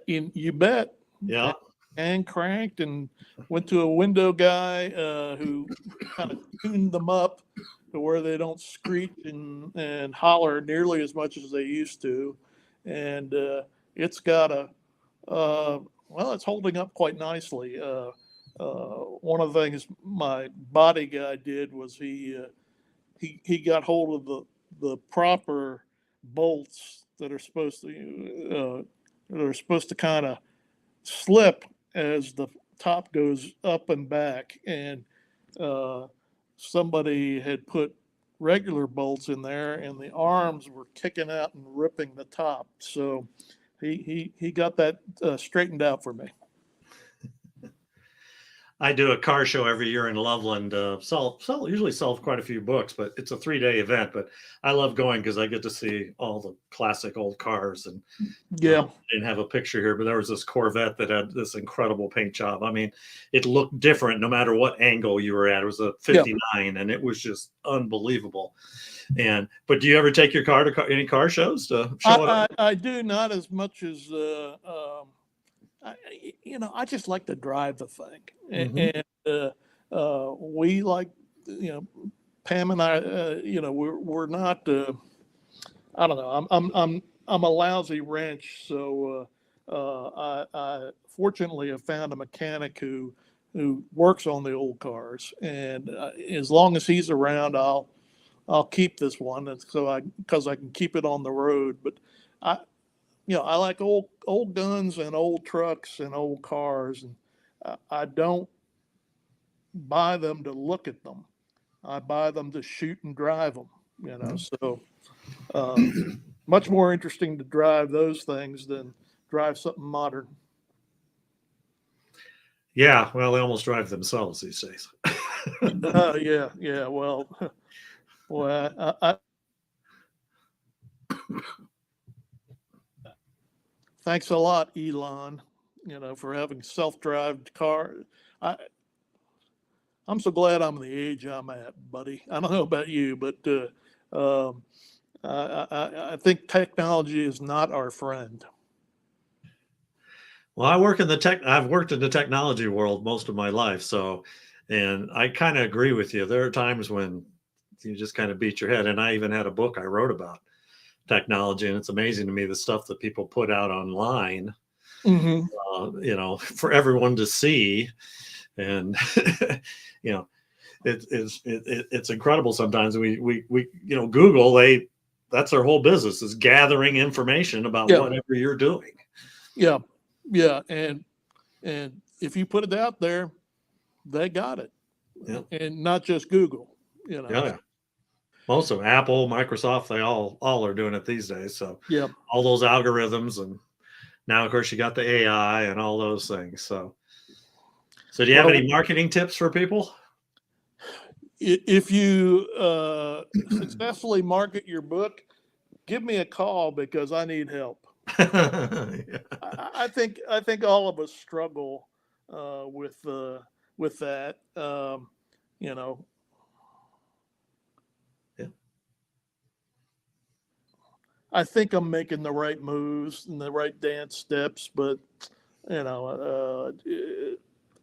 You bet. Yeah. And cranked, and went to a window guy who kind of tuned them up to where they don't screech and holler nearly as much as they used to. And it's got it's holding up quite nicely. One of the things my body guy did was he got hold of the proper bolts that are supposed to kind of slip as the top goes up and back, and somebody had put regular bolts in there, and the arms were kicking out and ripping the top. So he got that straightened out for me. I do a car show every year in Loveland. Usually sell quite a few books, but it's a 3-day event. But I love going because I get to see all the classic old cars. And Yeah, I didn't have a picture here, but there was this Corvette that had this incredible paint job. I mean, it looked different no matter what angle you were at. It was a 59, and it was just unbelievable. But do you ever take your car to any car shows to show it? I do, not as much as I just like to drive the thing, and we like, Pam and I, we're not. I don't know. I'm a lousy wrench, so I fortunately have found a mechanic who works on the old cars, and as long as he's around, I'll keep this one, and because I can keep it on the road. But I like old guns and old trucks and old cars, and I don't buy them to look at them. I buy them to shoot and drive them. So much more interesting to drive those things than drive something modern. Yeah, well, they almost drive themselves these days. Yeah. Well, boy, I thanks a lot, Elon, for having self-drive car. I'm so glad I'm the age I'm at, buddy. I don't know about you, but I think technology is not our friend. Well, I've worked in the technology world most of my life, and I kind of agree with you. There are times when you just kind of beat your head, and I even had a book I wrote about technology, and it's amazing to me the stuff that people put out online, for everyone to see, and it's incredible sometimes. We Google, that's their whole business, is gathering information about whatever you're doing. Yeah, and if you put it out there, they got it, and not just Google. Yeah. Most of Apple, Microsoft, they all are doing it these days. So all those algorithms, and now of course you got the AI and all those things. So do you have any marketing tips for people? If you successfully market your book, give me a call because I need help. I think all of us struggle with that. I think I'm making the right moves and the right dance steps, but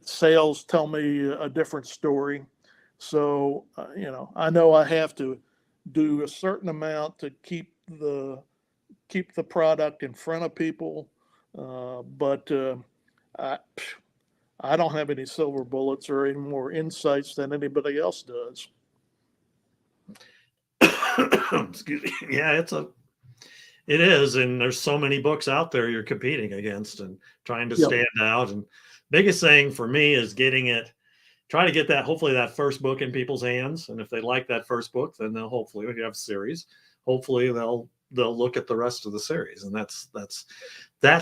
sales tell me a different story. So I know I have to do a certain amount to keep the product in front of people, but I don't have any silver bullets or any more insights than anybody else does. Excuse me. Yeah, it is, and there's so many books out there you're competing against and trying to stand out. And biggest thing for me is try to get hopefully that first book in people's hands. And if they like that first book, then they'll hopefully, if you have a series, hopefully they'll look at the rest of the series. And that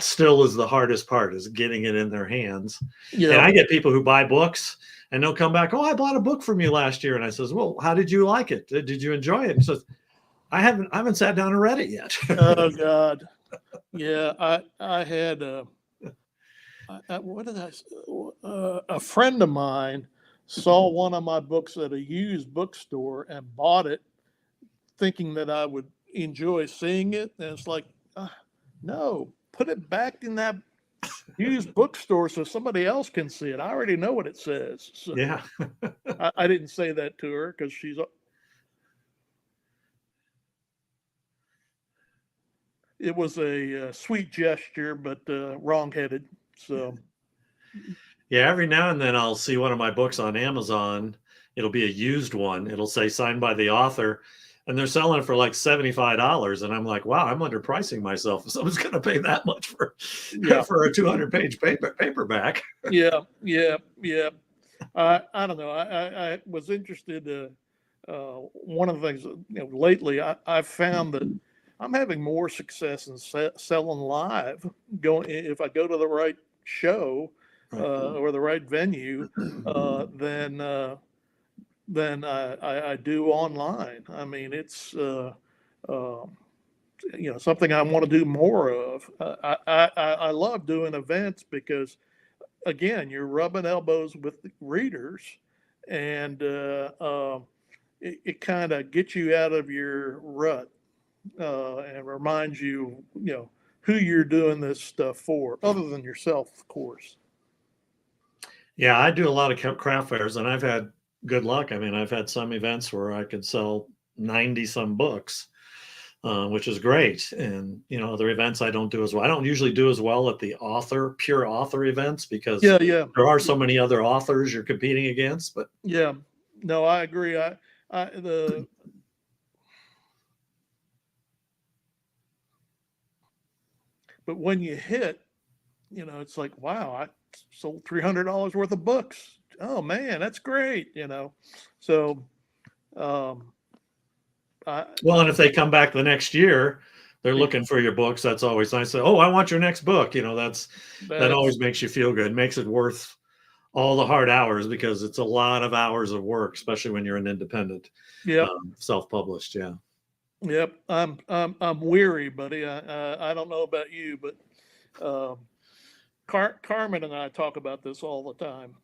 still is the hardest part, is getting it in their hands. And I get people who buy books and they'll come back, "Oh, I bought a book from you last year." And I says, "Well, how did you like it? Did you enjoy it?" And he says, I haven't sat down and read it yet." Oh God. Yeah. I had, a friend of mine saw one of my books at a used bookstore and bought it thinking that I would enjoy seeing it. And it's like, no, put it back in that used bookstore so somebody else can see it. I already know what it says. So Yeah. I didn't say that to her because it was a sweet gesture, but wrong-headed. So Yeah, every now and then I'll see one of my books on Amazon. It'll be a used one. It'll say signed by the author. and they're selling it for like $75. And I'm like, wow, I'm underpricing myself. If someone's going to pay that much for, Yeah. for a 200-page paperback. Yeah. Yeah. Yeah. I don't know. I was interested. One of the things, lately I've found that I'm having more success in selling live. Going if I go to the right show Right. or the right venue, than I do online. I mean, it's something I want to do more of. I love doing events because, again, you're rubbing elbows with the readers, and it kind of gets you out of your rut and reminds you, who you're doing this stuff for, other than yourself, of course. Yeah, I do a lot of craft fairs, and I've had good luck. I mean, I've had some events where I could sell 90 some books, which is great. And, other events I don't do as well. I don't usually do as well at the pure author events because Yeah, yeah, there are so many other authors you're competing against. But yeah. No, I agree. But when you hit, it's like, wow, I sold $300 worth of books. Oh man, that's great. So, well, and if they come back the next year, they're looking for your books. That's always nice. Say, oh, I want your next book. That always makes you feel good. Makes it worth all the hard hours because it's a lot of hours of work, especially when you're an independent, yeah, self-published. Yeah. yep. I'm weary, buddy. I don't know about you, but Carmen and I talk about this all the time.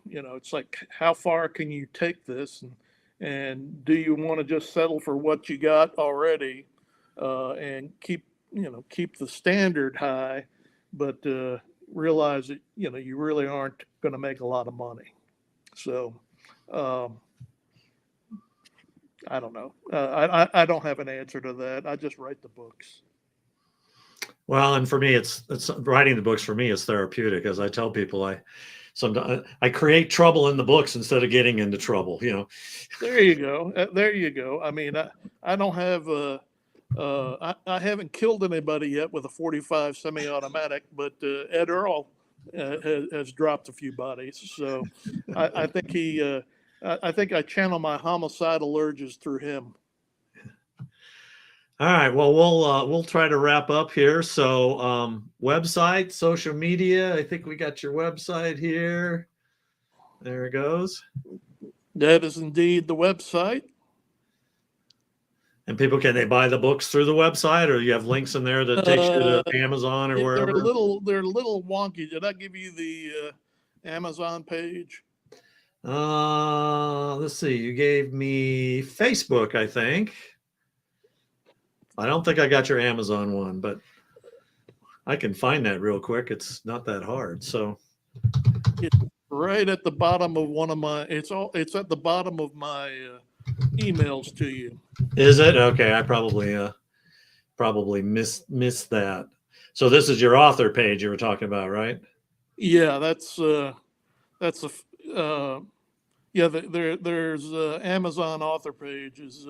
It's like, how far can you take this, and do you want to just settle for what you got already, and keep the standard high, but realize that you really aren't going to make a lot of money. So I don't know. I don't have an answer to that. I just write the books. Well, and for me, it's writing the books for me is therapeutic. As I tell people, sometimes I create trouble in the books instead of getting into trouble. There you go. There you go. I mean, I don't have I haven't killed anybody yet with a 45 semi-automatic, but Ed Earl has dropped a few bodies. So I think I think I channel my homicidal urges through him. All right. Well, we'll try to wrap up here. So, website, social media. I think we got your website here. There it goes. That is indeed the website. And people, can they buy the books through the website, or you have links in there that takes you to Amazon or wherever? They're a little wonky. Did I give you the Amazon page? Let's see. You gave me Facebook, I think. I don't think I got your Amazon one, but I can find that real quick. It's not that hard. So it's right at the bottom of one of my. It's at the bottom of my emails to you. Is it? Okay, I probably missed that. So this is your author page you were talking about, right? Yeah, that's yeah. There's Amazon author page is.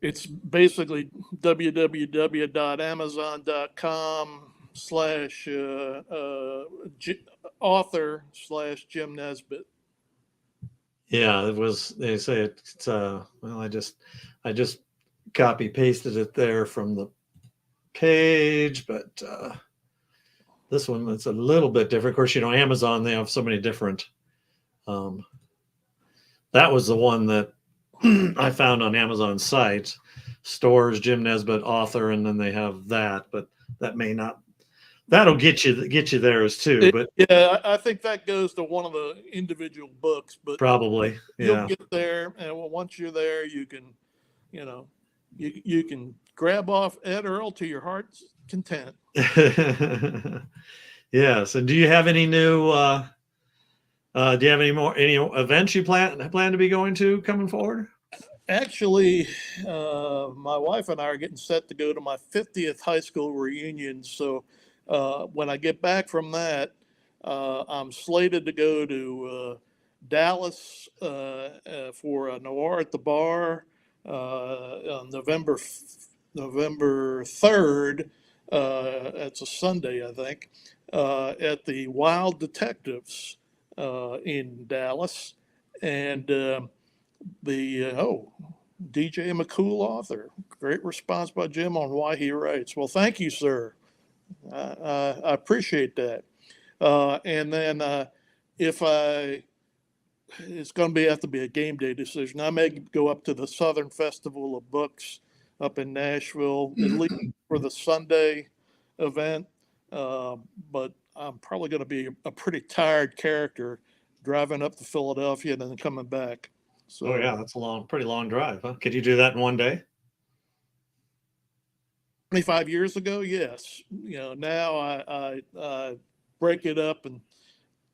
It's basically www.amazon.com/author/Jim Nesbitt. Yeah, it was. They say it's well, I just copy pasted it there from the page, but this one, it's a little bit different. Of course, Amazon, they have so many different. That was the one that I found on Amazon's site. Stores Jim Nesbitt author, and then they have that, but that may not. That'll get you theirs too. But yeah, I think that goes to one of the individual books. But probably, yeah. You'll get there, and once you're there, you can, you can grab off Ed Earl to your heart's content. Yes. And do you have any new? Do you have any events you plan to be going to coming forward? Actually, my wife and I are getting set to go to my 50th high school reunion. So when I get back from that, I'm slated to go to Dallas for a Noir at the Bar, on November 3rd. It's a Sunday, I think, at the Wild Detectives in Dallas. And DJ McCool author. Great response by Jim on why he writes. Well, thank you, sir. I appreciate that. And then if it's going to have to be a game day decision. I may go up to the Southern Festival of Books up in Nashville, at least for the Sunday event. But I'm probably going to be a pretty tired character driving up to Philadelphia and then coming back. So, oh yeah, that's pretty long drive, huh? Could you do that in one day? 25 years ago, yes. Now I break it up in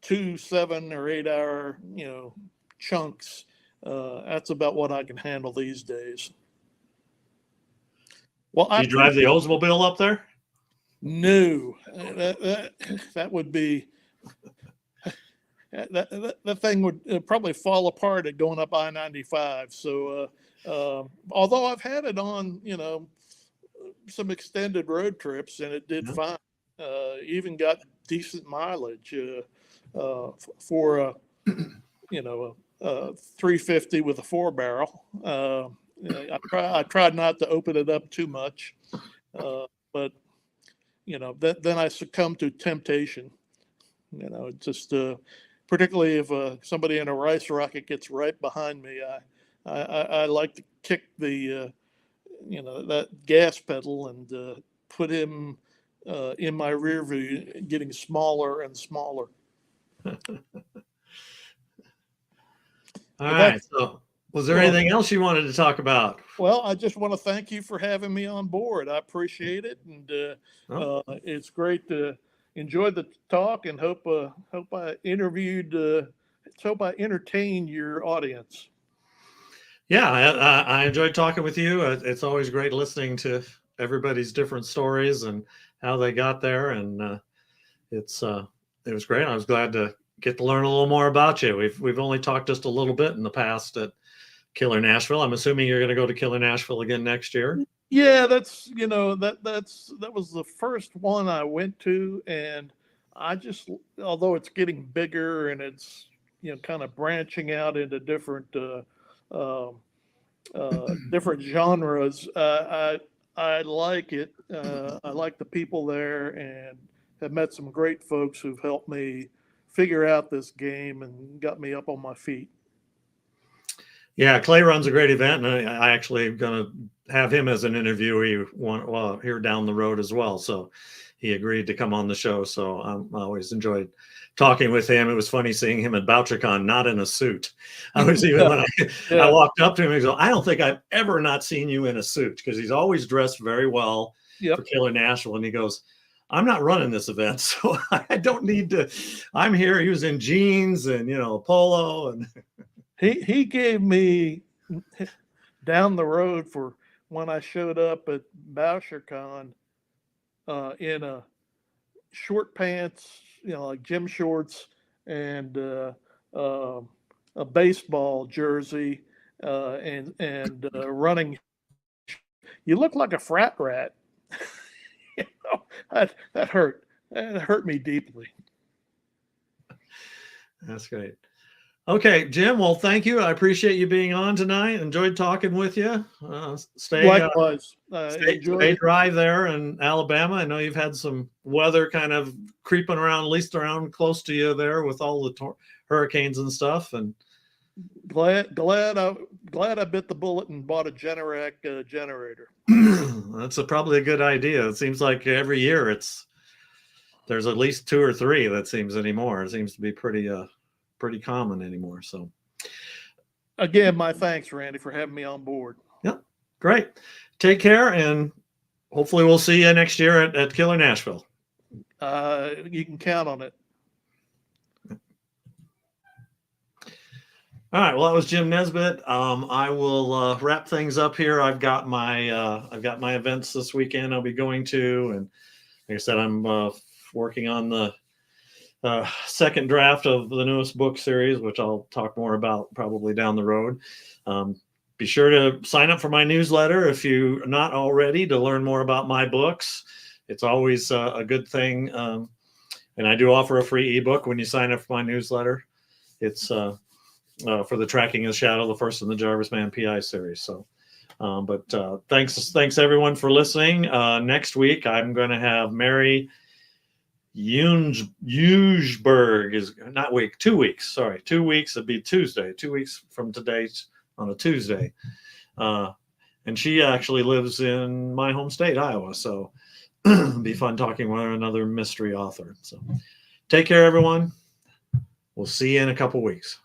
2 7 or 8 hour chunks. That's about what I can handle these days. Well, do you drive the Oldsmobile up there? No, that would be that thing would probably fall apart at going up I-95. So although I've had it on some extended road trips and it did fine, even got decent mileage for a 350 with a 4-barrel. I tried not to open it up too much, but then I succumbed to temptation. Just particularly if somebody in a rice rocket gets right behind me, I like to kick the that gas pedal and put him in my rear view, getting smaller and smaller. All right. So, was there anything else you wanted to talk about? Well, I just want to thank you for having me on board. I appreciate it, and it's great to enjoy the talk, and hope I entertained your audience. Yeah, I enjoyed talking with you. It's always great listening to everybody's different stories and how they got there, and it was great. I was glad to get to learn a little more about you. We've only talked just a little bit in the past at Killer Nashville. I'm assuming you're going to go to Killer Nashville again next year. Yeah, that was the first one I went to, and although it's getting bigger and it's kind of branching out into different different genres, I like it. I like the people there, and have met some great folks who've helped me figure out this game and got me up on my feet. Yeah, Clay runs a great event, and I actually am going to have him as an interviewee here down the road as well. So he agreed to come on the show. So I always enjoyed talking with him. It was funny seeing him at BoucherCon, not in a suit. I was even when I walked up to him, he goes, "I don't think I've ever not seen you in a suit," because he's always dressed very well for Killer Nashville. And he goes, "I'm not running this event, so I don't need to. I'm here." He was in jeans and polo, and he gave me down the road for when I showed up at BoucherCon in a short pants, like gym shorts, and a baseball jersey, and running. You look like a frat rat. That hurt. That hurt me deeply. That's great. Okay, Jim. Well, thank you. I appreciate you being on tonight. Enjoyed talking with you. Likewise. Stay dry there in Alabama. I know you've had some weather kind of creeping around, at least around close to you there with all the hurricanes and stuff. And glad I bit the bullet and bought a Generac generator. That's probably a good idea. It seems like every year there's at least 2 or 3 that seems anymore. It seems to be pretty common anymore. So again, my thanks, Randy, for having me on board. Yeah, great. Take care, and hopefully we'll see you next year at Killer Nashville. You can count on it. All right. Well, that was Jim Nesbitt. I will wrap things up here. I've got my events this weekend I'll be going to, and like I said, I'm working on the second draft of the newest book series, which I'll talk more about probably down the road. be sure to sign up for my newsletter if you're not already, to learn more about my books. It's always a good thing. And I do offer a free ebook when you sign up for my newsletter. It's for the Tracking the Shadow, the first in the Jarvis Man PI series. So, thanks everyone for listening. Next week, I'm going to have Mary Hugesberg is not week, 2 weeks. Sorry, 2 weeks. It'd be Tuesday. 2 weeks from today on a Tuesday. And she actually lives in my home state, Iowa. So it'll be fun talking with another mystery author. So take care, everyone. We'll see you in a couple weeks.